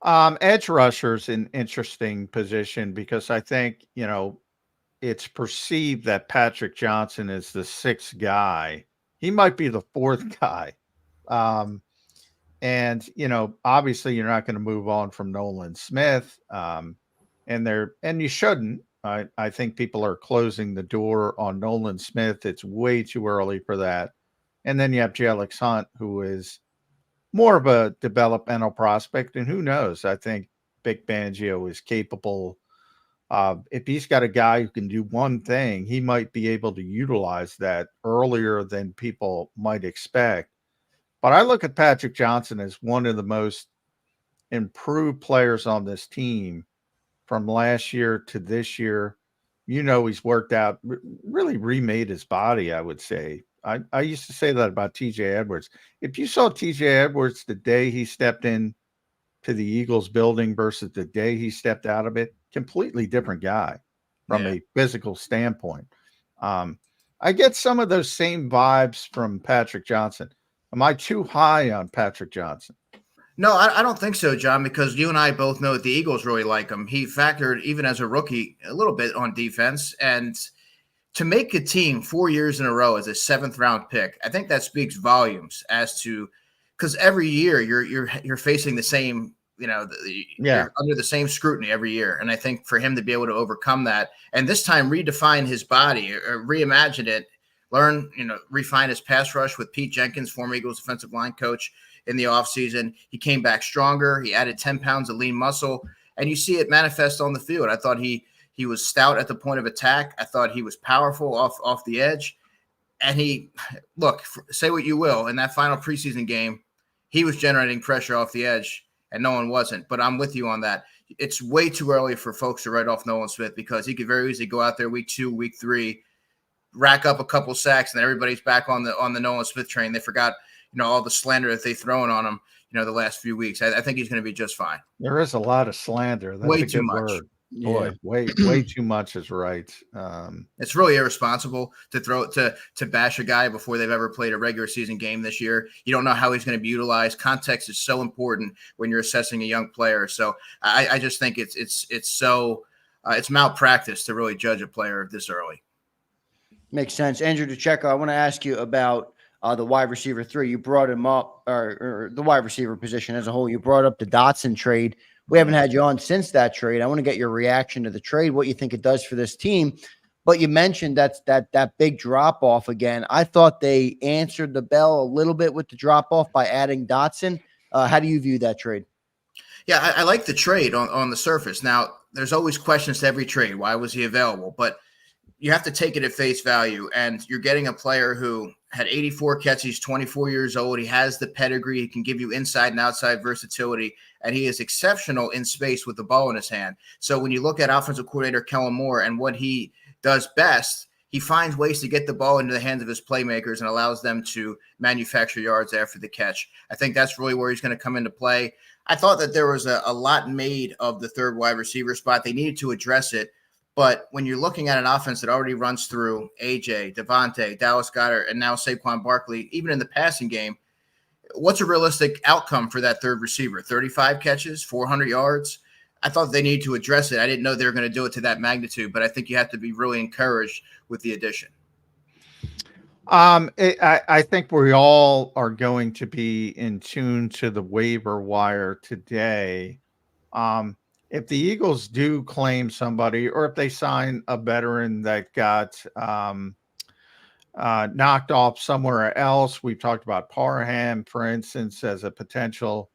Edge rusher's an interesting position because I think, it's perceived that Patrick Johnson is the 6th guy. He might be the 4th guy. And obviously you're not going to move on from Nolan Smith. And you shouldn't. I think people are closing the door on Nolan Smith. It's way too early for that. And then you have Jalix Hunt, who is more of a developmental prospect. And who knows? I think Vic Fangio is capable of, if he's got a guy who can do one thing, he might be able to utilize that earlier than people might expect. But I look at Patrick Johnson as one of the most improved players on this team from last year to this year. He's worked out, really remade his body, I would say. I used to say that about TJ Edwards. If you saw TJ Edwards the day he stepped in to the Eagles building versus the day he stepped out of it, completely different guy from a physical standpoint. I get some of those same vibes from Patrick Johnson. Am I too high on Patrick Johnson? No, I don't think so, John, because you and I both know that the Eagles really like him. He factored, even as a rookie, a little bit on defense. And to make a team 4 years in a row as a 7th-round pick, I think that speaks volumes as to, because every year you're facing the same, you're under the same scrutiny every year. And I think for him to be able to overcome that and this time redefine his body or reimagine it, refine his pass rush with Pete Jenkins, former Eagles defensive line coach, in the offseason. He came back stronger. He added 10 pounds of lean muscle, and you see it manifest on the field. I thought he He was stout at the point of attack. I thought he was powerful off the edge. And say what you will, in that final preseason game, he was generating pressure off the edge, and no one wasn't. But I'm with you on that. It's way too early for folks to write off Nolan Smith because he could very easily go out there week 2, week 3, rack up a couple sacks, and then everybody's back on the Nolan Smith train. They forgot, all the slander that they've thrown on him, the last few weeks. I think he's going to be just fine. There is a lot of slander. That's way a too good much. Word. Boy, way too much is right. It's really irresponsible to bash a guy before they've ever played a regular season game this year. You don't know how he's going to be utilized. Context is so important when you're assessing a young player. So I just think it's malpractice to really judge a player this early. Makes sense. Andrew DiCecco, I want to ask you about the wide receiver 3. You brought him up, or the wide receiver position as a whole. You brought up the Dotson trade. We haven't had you on since that trade. I want to get your reaction to the trade, what you think it does for this team. But you mentioned that big drop-off again. I thought they answered the bell a little bit with the drop-off by adding Dotson. How do you view that trade? Yeah, I like the trade on the surface. Now, there's always questions to every trade. Why was he available? But you have to take it at face value, and you're getting a player who had 84 catches. He's 24 years old. He has the pedigree. He can give you inside and outside versatility, and he is exceptional in space with the ball in his hand. So when you look at offensive coordinator Kellen Moore and what he does best, he finds ways to get the ball into the hands of his playmakers and allows them to manufacture yards after the catch. I think that's really where he's going to come into play. I thought that there was a lot made of the third wide receiver spot. They needed to address it. But when you're looking at an offense that already runs through AJ, Devontae, Dallas Goedert, and now Saquon Barkley, even in the passing game, what's a realistic outcome for that third receiver? 35 catches, 400 yards? I thought they needed to address it. I didn't know they were going to do it to that magnitude, but I think you have to be really encouraged with the addition. I think we all are going to be in tune to the waiver wire today. If the Eagles do claim somebody, or if they sign a veteran that got knocked off somewhere else, we've talked about Parham, for instance, as a potential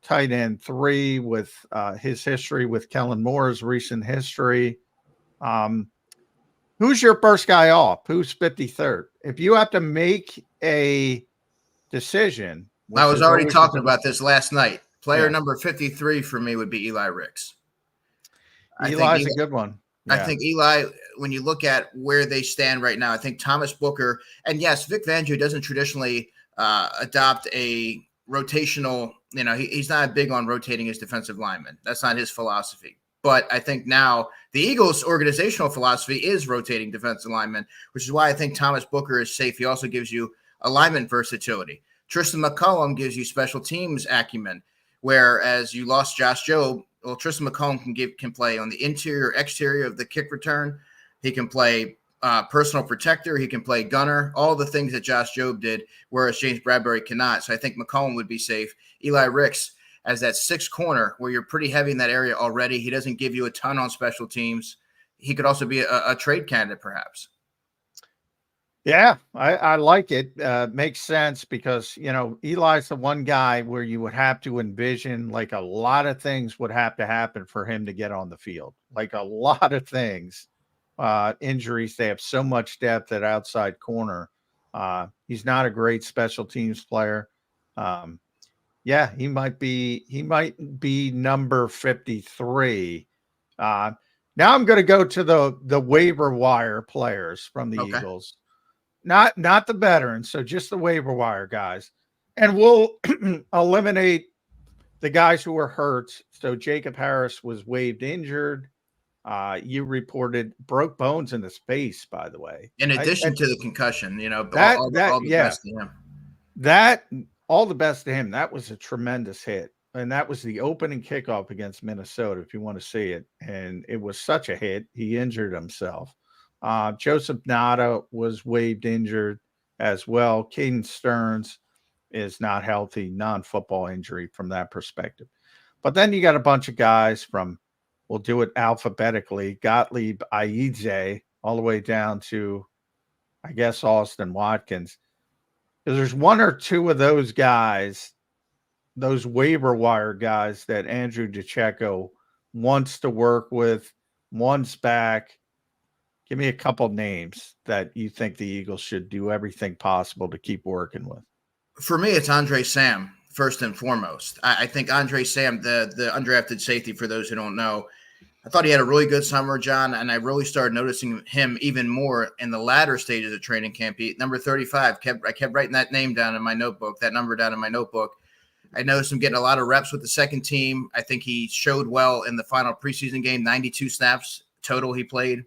tight end 3 with his history with Kellen Moore's recent history. Who's your first guy off? Who's 53rd? If you have to make a decision. I was already talking about this last night. Player number 53 for me would be Eli Ricks. Eli's a good one. I think Eli, when you look at where they stand right now, I think Thomas Booker, and yes, Vic Fangio doesn't traditionally adopt a rotational, he's not big on rotating his defensive linemen. That's not his philosophy. But I think now the Eagles' organizational philosophy is rotating defensive linemen, which is why I think Thomas Booker is safe. He also gives you alignment versatility. Tristan McCullum gives you special teams acumen. Whereas you lost Josh Jobe, well, Tristan McCullum can play on the interior, exterior of the kick return. He can play personal protector. He can play gunner, all the things that Josh Jobe did, whereas James Bradbury cannot. So I think McCullum would be safe. Eli Ricks as that 6th corner where you're pretty heavy in that area already. He doesn't give you a ton on special teams. He could also be a trade candidate perhaps. Yeah, I like it. Makes sense because, Eli's the one guy where you would have to envision like a lot of things would have to happen for him to get on the field. Like a lot of things, injuries. They have so much depth at outside corner. He's not a great special teams player. He might be number 53. Now I'm going to go to the waiver wire players from the Eagles. Not the veterans, so just the waiver wire guys. And we'll eliminate the guys who were hurt. So Jacob Harris was waived injured. You reported broke bones in his face, by the way. In addition to the concussion, all the best to him. All the best to him. That was a tremendous hit. And that was the opening kickoff against Minnesota, if you want to see it. And it was such a hit. He injured himself. Joseph Nada was waived injured as well. Caden Stearns is not healthy, non-football injury from that perspective. But then you got a bunch of guys from, we'll do it alphabetically, Gottlieb Aize, all the way down to, I guess, Austin Watkins. Because there's one or two of those guys, those waiver wire guys that Andrew DiCecco wants to work with, one's back. Give me a couple names that you think the Eagles should do everything possible to keep working with. For me, it's Andre Sam, first and foremost. I think Andre Sam, the undrafted safety, for those who don't know, I thought he had a really good summer, John, and I really started noticing him even more in the latter stages of training camp. Number 35, I kept writing that name down in my notebook, that number down in my notebook. I noticed him getting a lot of reps with the second team. I think he showed well in the final preseason game, 92 snaps total he played.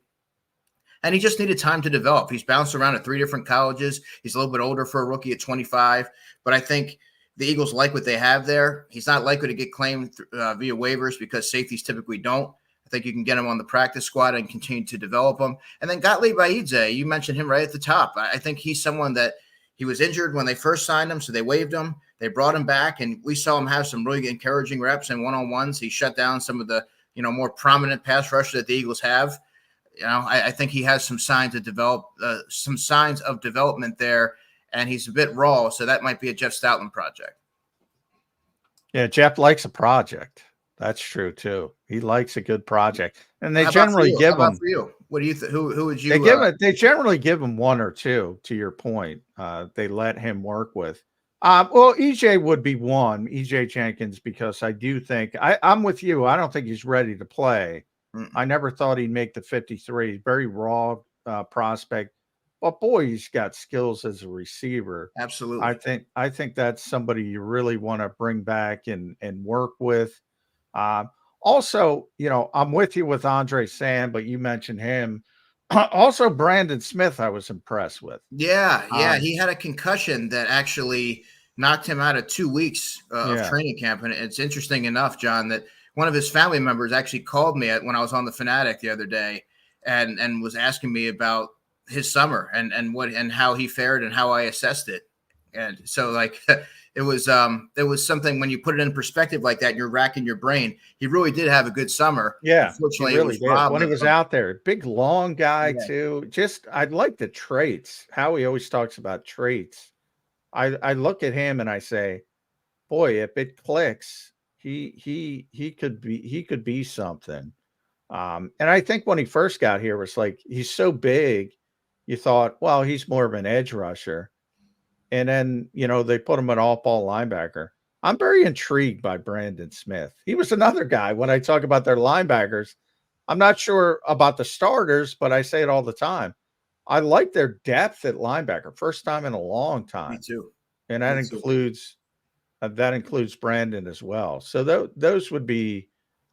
And he just needed time to develop. He's bounced around at 3 different colleges. He's a little bit older for a rookie at 25. But I think the Eagles like what they have there. He's not likely to get claimed via waivers because safeties typically don't. I think you can get him on the practice squad and continue to develop him. And then Gottlieb Aidze, you mentioned him right at the top. I think he's someone that he was injured when they first signed him, so they waived him. They brought him back, and we saw him have some really encouraging reps and one-on-ones. He shut down some of the more prominent pass rushers that the Eagles have. I think he has some signs of development there, and he's a bit raw, so that might be a Jeff Stoutland project. Yeah, Jeff likes a project. That's true too. He likes a good project, and they generally give him. How about for you? What do you think? Who would you? They generally give him 1 or 2. To your point, they let him work with. Well, EJ would be one, EJ Jenkins, because I do think I'm with you. I don't think he's ready to play. I never thought he'd make the 53. Very raw prospect, but boy, he's got skills as a receiver. Absolutely. I think that's somebody you really want to bring back and work with. Also, I'm with you with Andre Sam, but you mentioned him. Also, Brandon Smith, I was impressed with. Yeah. He had a concussion that actually knocked him out of 2 weeks of training camp. And it's interesting enough, John, that one of his family members actually called me when I was on the Fanatic the other day and was asking me about his summer and how he fared and how I assessed it. And so it was something when you put it in perspective like that, you're racking your brain. He really did have a good summer. Yeah. Unfortunately, he really did. When he was out there, big, long guy too. Just, I like the traits, how he always talks about traits. I look at him and I say, boy, if it clicks, he could be something. And I think when he first got here, it was like, he's so big. You thought, well, he's more of an edge rusher. And then, they put him at all-ball linebacker. I'm very intrigued by Brandon Smith. He was another guy. When I talk about their linebackers, I'm not sure about the starters, but I say it all the time. I like their depth at linebacker. First time in a long time. Me too. And that includes Brandon as well. So those would be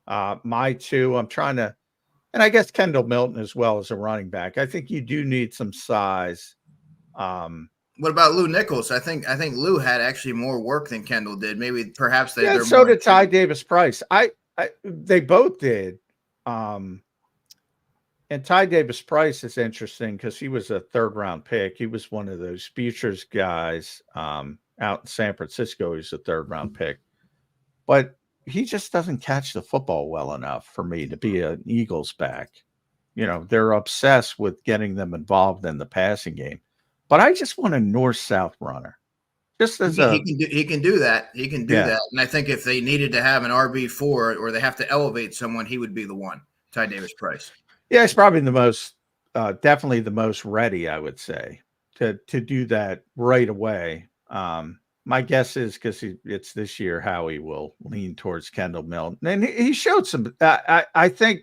my 2. I'm trying to, and I guess Kendall Milton as well as a running back. I think you do need some size. What about Lou Nichols? I think Lou had actually more work than Kendall did. Maybe perhaps so did Ty Davis Price. They both did. And Ty Davis Price is interesting because he was a 3rd-round pick. He was one of those futures guys out in San Francisco. He's a 3rd-round pick, but he just doesn't catch the football well enough for me to be an Eagles back. They're obsessed with getting them involved in the passing game. But I just want a north-south runner. Just as he can do that. He can do that. And I think if they needed to have an RB4 or they have to elevate someone, he would be the one. Ty Davis Price. Yeah, he's probably the most, definitely the most ready, I would say, to do that right away. My guess is because it's this year, Howie will lean towards Kendall Milton, and he showed some. I think,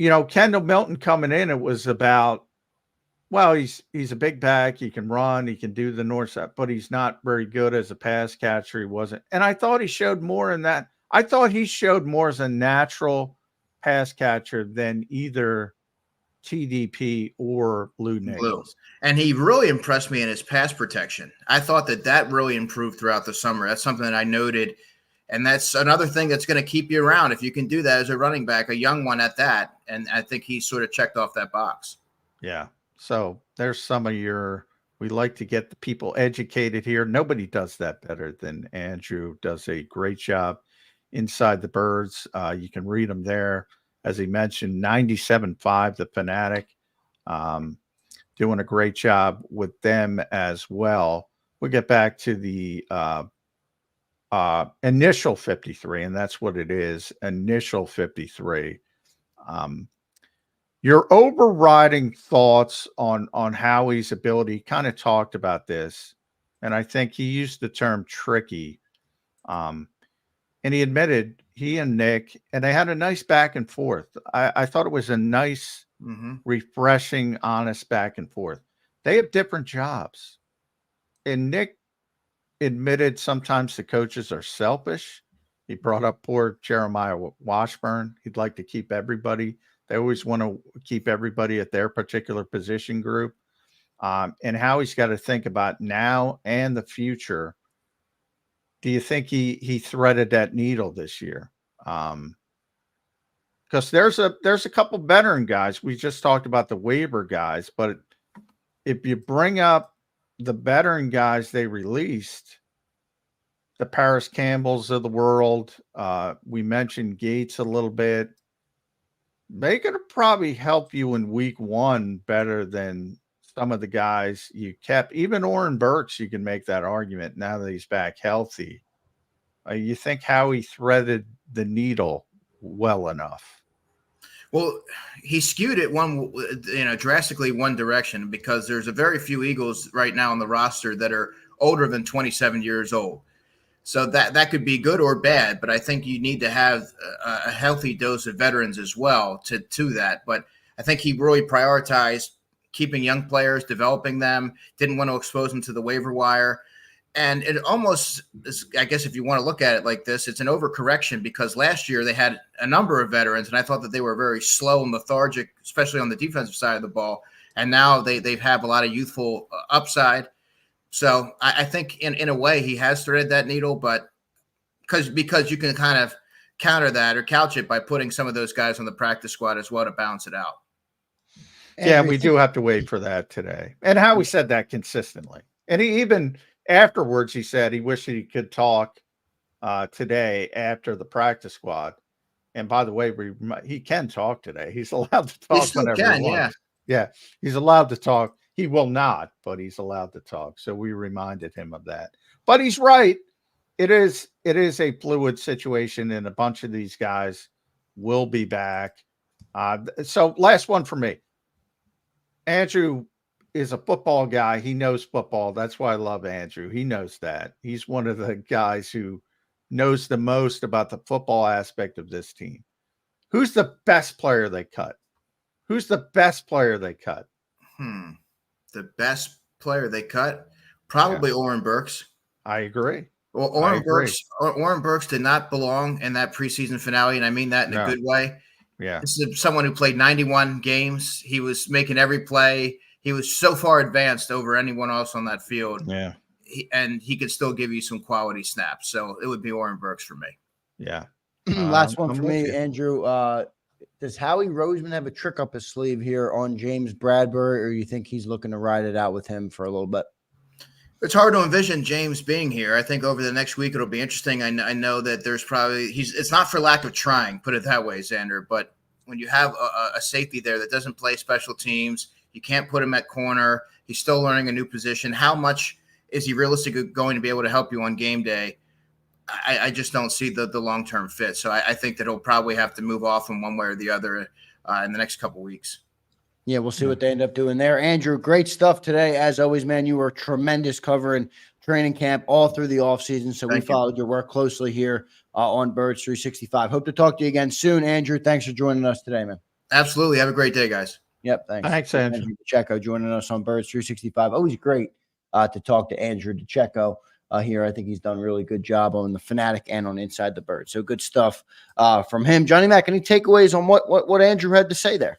Kendall Milton coming in, it was about. Well, he's a big back. He can run. He can do the north side, but he's not very good as a pass catcher. He wasn't. And I thought he showed more in that. I thought he showed more as a natural pass catcher than either TDP or Lou Nichols. And he really impressed me in his pass protection. I thought that really improved throughout the summer. That's something that I noted. And that's another thing that's going to keep you around if you can do that as a running back, a young one at that. And I think he sort of checked off that box. Yeah. So there's some of we like to get the people educated here. Nobody does that better than Andrew. Does a great job inside the birds. You can read them there. As he mentioned, 97.5, the Fanatic, doing a great job with them as well. We'll get back to the initial 53, and that's what it is, initial 53. Your overriding thoughts on Howie's ability, kind of talked about this, and I think he used the term tricky. And he admitted he and Nick, and they had a nice back and forth. I thought it was a nice, refreshing, honest back and forth. They have different jobs. And Nick admitted sometimes the coaches are selfish. He brought up poor Jeremiah Washburn. He'd like to keep everybody. They always want to keep everybody at their particular position group. And Howie's got to think about now and the future. Do you think he threaded that needle this year? Because there's a couple veteran guys. We just talked about the waiver guys, but if you bring up the veteran guys they released, the Paris Campbells of the world, we mentioned Gates a little bit. They could probably help you in week one better than some of the guys you kept. Even Oren Burks, you can make that argument now that he's back healthy. You think Howie threaded the needle well enough? Well, he skewed it drastically one direction, because there's a very few Eagles right now on the roster that are older than 27 years old. So that could be good or bad, but I think you need to have a healthy dose of veterans as well to that. But I think he really prioritized keeping young players, developing them, didn't want to expose them to the waiver wire. And it almost is, I guess if you want to look at it like this, it's an overcorrection, because last year they had a number of veterans, and I thought that they were very slow and lethargic, especially on the defensive side of the ball. And now they have a lot of youthful upside. So I think in a way he has threaded that needle, but because you can kind of counter that or couch it by putting some of those guys on the practice squad as well to balance it out. Yeah, we do have to wait for that today. And Howie said that consistently. And he even afterwards, he said he wished he could talk today after the practice squad. And by the way, he can talk today. He's allowed to talk whenever he wants. Yeah, he's allowed to talk. He will not, but he's allowed to talk. So we reminded him of that. But he's right. It is a fluid situation, and a bunch of these guys will be back. So last one for me. Andrew is a football guy. He knows football. That's why I love Andrew. He knows that. He's one of the guys who knows the most about the football aspect of this team. Who's the best player they cut? Who's the best player they cut? The best player they cut? Probably Oren Burks. I agree. Well, Oren Burks did not belong in that preseason finale, and I mean that in a good way. Yeah. This is someone who played 91 games. He was making every play. He was so far advanced over anyone else on that field. Yeah. And he could still give you some quality snaps. So it would be Oren Burks for me. Yeah. Last one for me, Andrew. Does Howie Roseman have a trick up his sleeve here on James Bradbury, or you think he's looking to ride it out with him for a little bit? It's hard to envision James being here. I think over the next week it'll be interesting. I know that there's probably it's not for lack of trying, put it that way, Zander. But when you have a safety there that doesn't play special teams, you can't put him at corner. He's still learning a new position. How much is he realistically going to be able to help you on game day? I just don't see the long-term fit. So I think that he'll probably have to move off in one way or the other in the next couple of weeks. Yeah, we'll see what they end up doing there. Andrew, great stuff today. As always, man, you were tremendous covering training camp all through the offseason. So we followed your work closely here on Birds 365. Hope to talk to you again soon. Andrew, thanks for joining us today, man. Absolutely. Have a great day, guys. Yep, thanks. Thanks, Andrew. Andrew DiCecco joining us on Birds 365. Always great to talk to Andrew DiCecco here. I think he's done a really good job on the Fanatic and on Inside the Bird. So good stuff from him. Johnny Mac, any takeaways on what Andrew had to say there?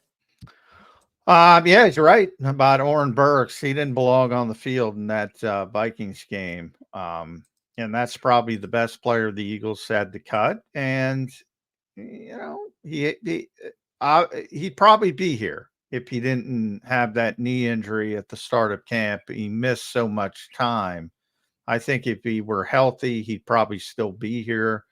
Yeah, he's right about Oren Burks. He didn't belong on the field in that Vikings game. And that's probably the best player the Eagles had to cut. And, you know, he'd probably be here if he didn't have that knee injury at the start of camp. He missed so much time. I think if he were healthy, he'd probably still be here.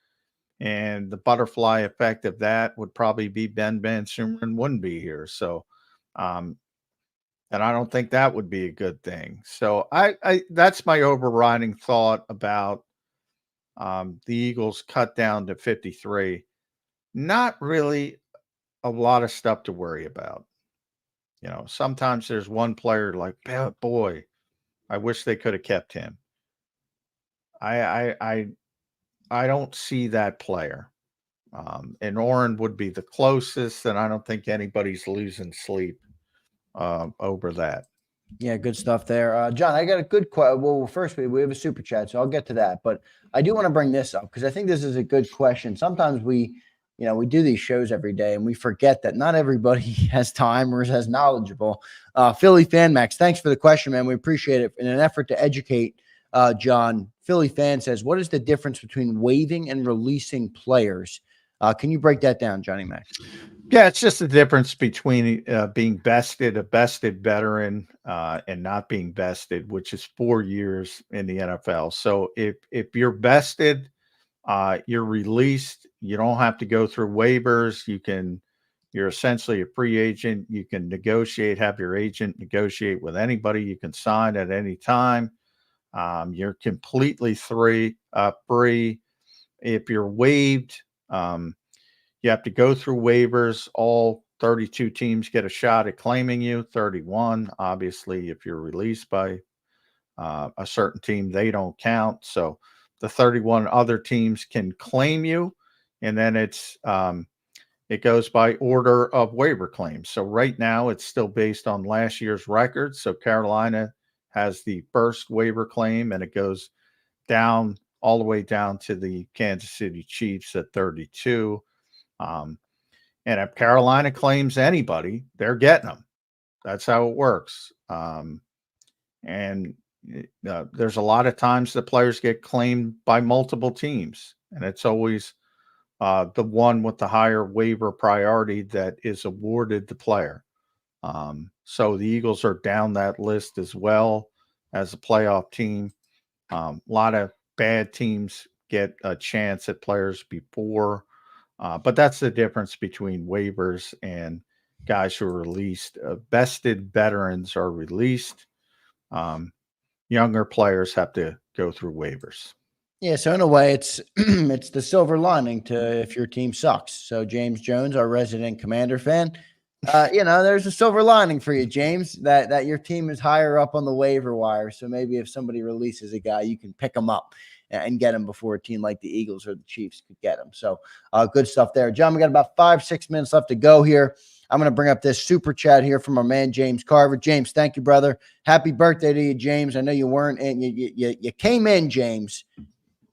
And the butterfly effect of that would probably be Ben Sumrin wouldn't be here. So, and I don't think that would be a good thing. So I that's my overriding thought about the Eagles cut down to 53. Not really a lot of stuff to worry about. Sometimes there's one player like, boy, I wish they could have kept him. I don't see that player. And Oren would be the closest, and I don't think anybody's losing sleep over that. Yeah, good stuff there. John, I got a good question. Well, first, we have a super chat, so I'll get to that. But I do want to bring this up because I think this is a good question. Sometimes we do these shows every day and we forget that not everybody has time or is as knowledgeable. Philly Fan Max, thanks for the question, man. We appreciate it. In an effort to educate John, Philly Fan says, what is the difference between waiving and releasing players? Can you break that down, Johnny Mac? Yeah, it's just the difference between being bested, a bested veteran, and not being bested, which is 4 years in the NFL. So if you're bested, you're released. You don't have to go through waivers. You're essentially a free agent. You can negotiate, have your agent negotiate with anybody. You can sign at any time. You're completely free. If you're waived, you have to go through waivers. All 32 teams get a shot at claiming you. 31, obviously, if you're released by a certain team, they don't count. So the 31 other teams can claim you, and then it goes by order of waiver claims. So right now it's still based on last year's records. So Carolina has the first waiver claim, and it goes down all the way down to the Kansas City Chiefs at 32. And if Carolina claims anybody, they're getting them. That's how it works. And there's a lot of times the players get claimed by multiple teams, and it's always the one with the higher waiver priority that is awarded the player. So the Eagles are down that list as well as a playoff team. A lot of bad teams get a chance at players before, but that's the difference between waivers and guys who are released. Bested veterans are released. Younger players have to go through waivers. Yeah, so in a way, it's it's the silver lining to if your team sucks. So James Jones, our resident Commander fan, there's a silver lining for you, James, that your team is higher up on the waiver wire. So maybe if somebody releases a guy, you can pick him up and get him before a team like the Eagles or the Chiefs could get him. So good stuff there. John, we got about 5-6 minutes left to go here. I'm going to bring up this super chat here from our man, James Carver. James, thank you, brother. Happy birthday to you, James. I know you weren't, and you came in, James.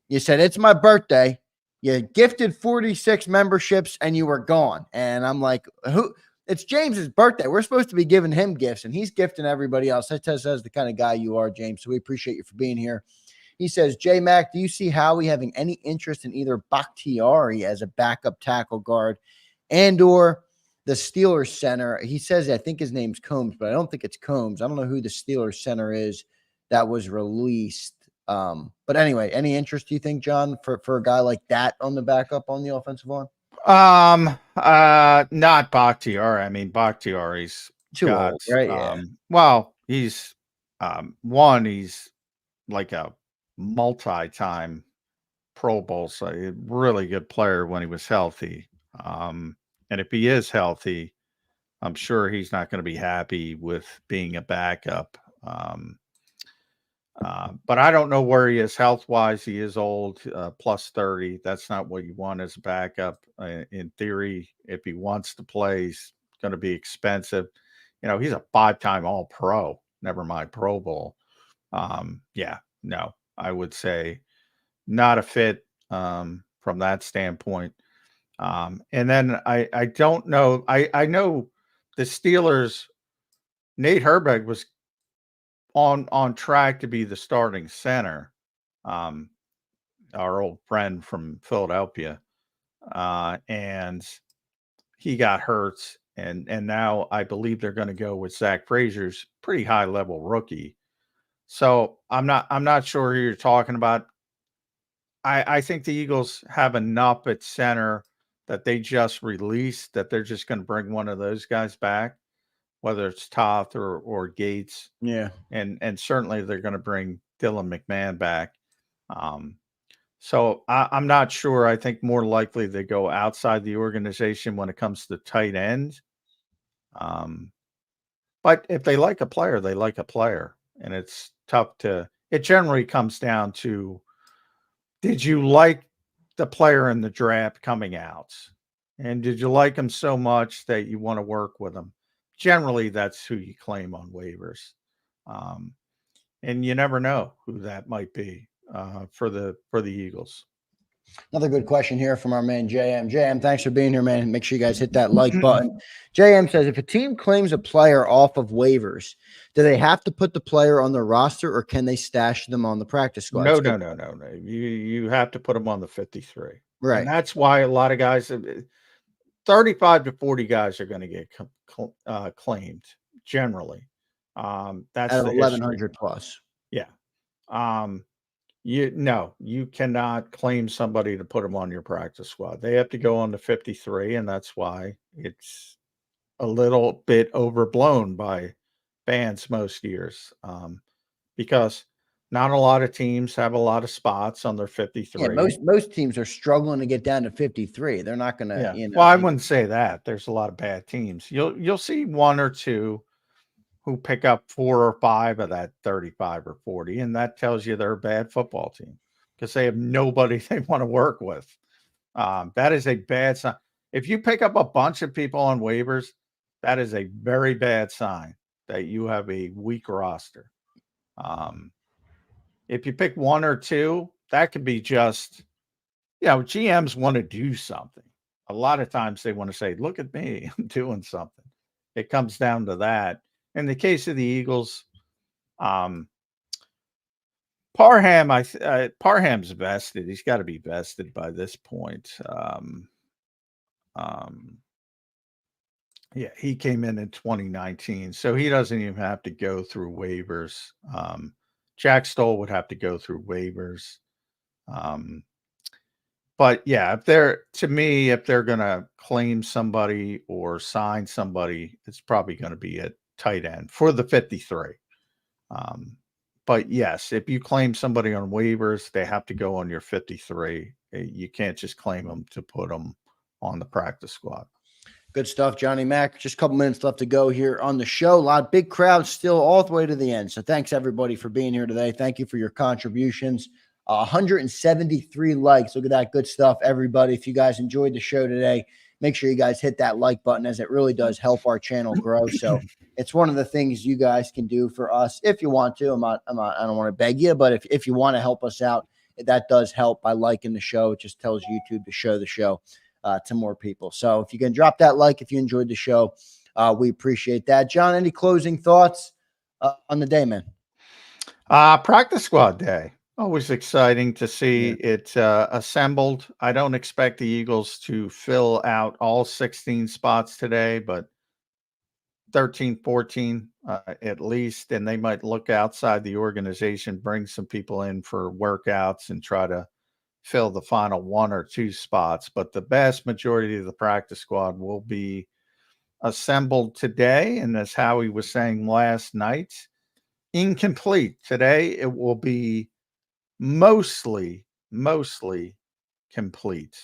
You said, it's my birthday. You gifted 46 memberships and you were gone. And I'm like, who? It's James's birthday. We're supposed to be giving him gifts, and he's gifting everybody else. That says the kind of guy you are, James. So we appreciate you for being here. He says, J-Mac, do you see Howie having any interest in either Bakhtiari as a backup tackle guard and or the Steelers center? He says, I think his name's Combs, but I don't think it's Combs. I don't know who the Steelers center is that was released. But anyway, any interest, do you think, John, for a guy like that on the backup on the offensive line? Not Bakhtiari. I mean, Bakhtiari's too old, right? Yeah. Well, he's he's like a multi-time Pro Bowl, so a really good player when he was healthy. And if he is healthy, I'm sure he's not going to be happy with being a backup. But I don't know where he is health-wise. He is old, plus 30. That's not what you want as a backup. In theory, if he wants to play, he's going to be expensive. He's a 5-time All-Pro, never mind Pro Bowl. No, I would say not a fit from that standpoint. And then I don't know. I know the Steelers, Nate Herbig was on track to be the starting center. Our old friend from Philadelphia. And he got hurt. And now I believe they're going to go with Zach Frazier's pretty high level rookie. So I'm not sure who you're talking about. I think the Eagles have enough at center that they just released that they're just going to bring one of those guys back, whether it's Toth or Gates. Yeah. And certainly they're going to bring Dylan McMahon back. So I'm not sure. I think more likely they go outside the organization when it comes to tight end. But if they like a player, they like a player. And it's tough to – it generally comes down to, did you like the player in the draft coming out? And did you like him so much that you want to work with him? Generally, that's who you claim on waivers. And you never know who that might be for the Eagles. Another good question here from our man JM. JM, thanks for being here, man. Make sure you guys hit that like button. JM says, if a team claims a player off of waivers, do they have to put the player on their roster, or can they stash them on the practice squad? No. You have to put them on the 53. Right. And that's why a lot of guys, 35 to 40 guys are going to get claimed generally. That's at the 1,100 plus. Yeah. You cannot claim somebody to put them on your practice squad. They have to go on the 53, and that's why it's a little bit overblown by fans most years, because not a lot of teams have a lot of spots on their 53. Yeah, most teams are struggling to get down to 53. They're not going to. Yeah. Well, I wouldn't say that. There's a lot of bad teams. You'll see one or two who pick up 4 or 5 of that 35 or 40, and that tells you they're a bad football team because they have nobody they want to work with. That is a bad sign. If you pick up a bunch of people on waivers, that is a very bad sign that you have a weak roster. If you pick 1 or 2, that could be just, GMs want to do something. A lot of times they want to say, look at me, I'm doing something. It comes down to that. In the case of the Eagles, Parham's vested. He's got to be vested by this point. He came in 2019, so he doesn't even have to go through waivers. Jack Stoll would have to go through waivers. But if they're going to claim somebody or sign somebody, it's probably going to be a tight end for the 53. But yes, if you claim somebody on waivers, they have to go on your 53. You can't just claim them to put them on the practice squad. Good stuff, Johnny Mac. Just a couple minutes left to go here on the show. A lot big crowd still all the way to the end. So thanks everybody for being here today. Thank you for your contributions. 173 likes. Look at that good stuff, everybody. If you guys enjoyed the show today, make sure you guys hit that like button, as it really does help our channel grow. So it's one of the things you guys can do for us if you want to. I don't want to beg you, but if you want to help us out, that does help by liking the show. It just tells YouTube to show the show to more people. So if you can drop that like if you enjoyed the show, we appreciate that. John, any closing thoughts on the day, man? Practice squad day. Always exciting to see it assembled. I don't expect the Eagles to fill out all 16 spots today, but 13, 14 at least. And they might look outside the organization, bring some people in for workouts and try to fill the final 1 or 2 spots. But the vast majority of the practice squad will be assembled today. And as Howie was saying last night, incomplete. Today it will be mostly complete.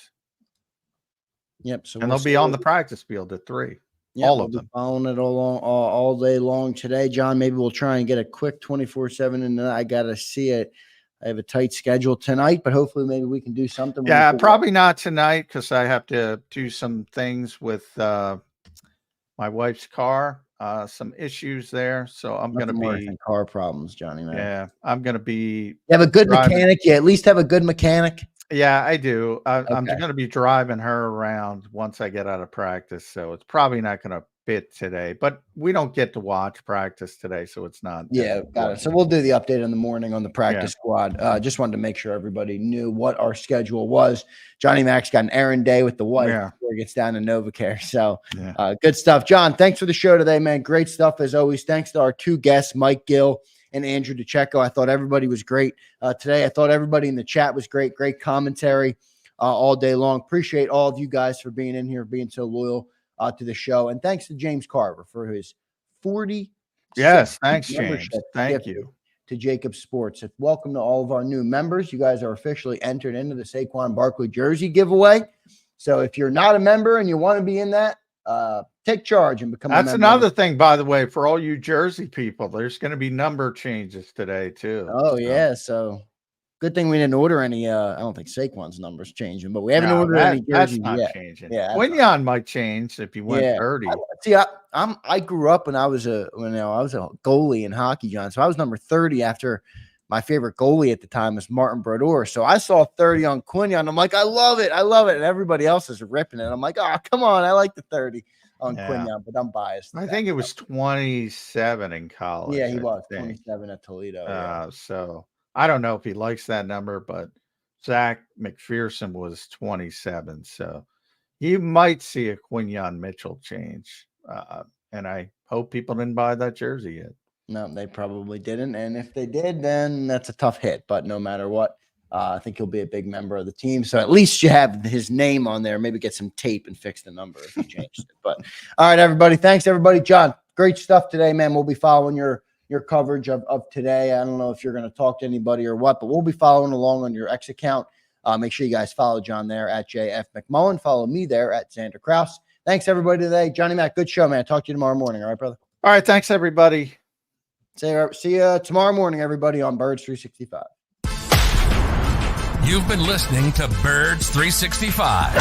Yep. So and they'll be on the practice field at 3. Yep, all of them. Following it all day long today, John. Maybe we'll try and get a quick 24/7. And I gotta see it. I have a tight schedule tonight, but hopefully maybe we can do something. Yeah, probably not tonight because I have to do some things with my wife's car. Some issues there, so I'm going to be car problems, Johnny. Man. Yeah, I'm going to be. You have a good mechanic. You at least have a good mechanic. Yeah, I do. I'm going to be driving her around once I get out of practice, so it's probably not going to fit today. But we don't get to watch practice today, so it's not. Yeah, got it. So we'll do the update in the morning on the practice squad. Just wanted to make sure everybody knew what our schedule was. Johnny Mac's got an errand day with the wife before he gets down to NovaCare. So good stuff. John, thanks for the show today, man. Great stuff as always. Thanks to our 2 guests, Mike Gil and Andrew DiCecco. I thought everybody was great today. I thought everybody in the chat was great. Great commentary all day long. Appreciate all of you guys for being in here, being so loyal to the show. And thanks to James Carver for his 40. Yes, thanks, James. Thank you. to JAKIB Sports. Welcome to all of our new members. You guys are officially entered into the Saquon Barkley jersey giveaway. So if you're not a member and you want to be in that, take charge and become a member. That's another thing, by the way, for all you Jersey people. There's going to be number changes today, too. Oh, yeah. So good thing we didn't order any. I don't think Saquon's number's changing, but we haven't ordered any jerseys that's not yet. changing. Yeah, Quinyon might change if you went 30. See, I grew up when I was a goalie in hockey, John. So I was number 30 after my favorite goalie at the time was Martin Brodeur. So I saw 30 on Quinyon. I'm like, I love it. And everybody else is ripping it. I'm like, oh, come on. I like the 30 on Quinyon, but I'm biased. I think it was 27 in college. Yeah, he was 27 at Toledo. So I don't know if he likes that number, but Zach McPherson was 27. So you might see a Quinyon Mitchell change. And I hope people didn't buy that jersey yet. No, they probably didn't. And if they did, then that's a tough hit. But no matter what, I think he'll be a big member of the team. So at least you have his name on there. Maybe get some tape and fix the number if he changed it. But all right, everybody. Thanks, everybody. John, great stuff today, man. We'll be following your coverage of today. I don't know if you're going to talk to anybody or what, but we'll be following along on your X account. Make sure you guys follow John there at JF McMullen. Follow me there at Zander Krause. Thanks, everybody, today. Johnny Mac, good show, man. Talk to you tomorrow morning. All right, brother? All right. Thanks, everybody. See you tomorrow morning, everybody, on Birds 365. You've been listening to Birds 365,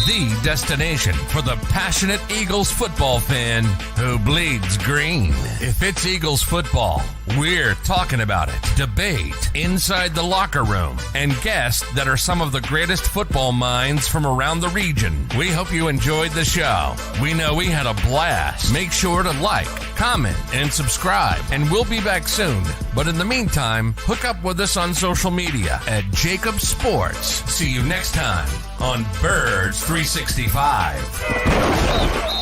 the destination for the passionate Eagles football fan who bleeds green. If it's Eagles football, we're talking about it. Debate inside the locker room and guests that are some of the greatest football minds from around the region. We hope you enjoyed the show. We know we had a blast. Make sure to like, comment, and subscribe, and we'll be back soon. But in the meantime, hook up with us on social media at JAKIB Sports. See you next time on Birds 365.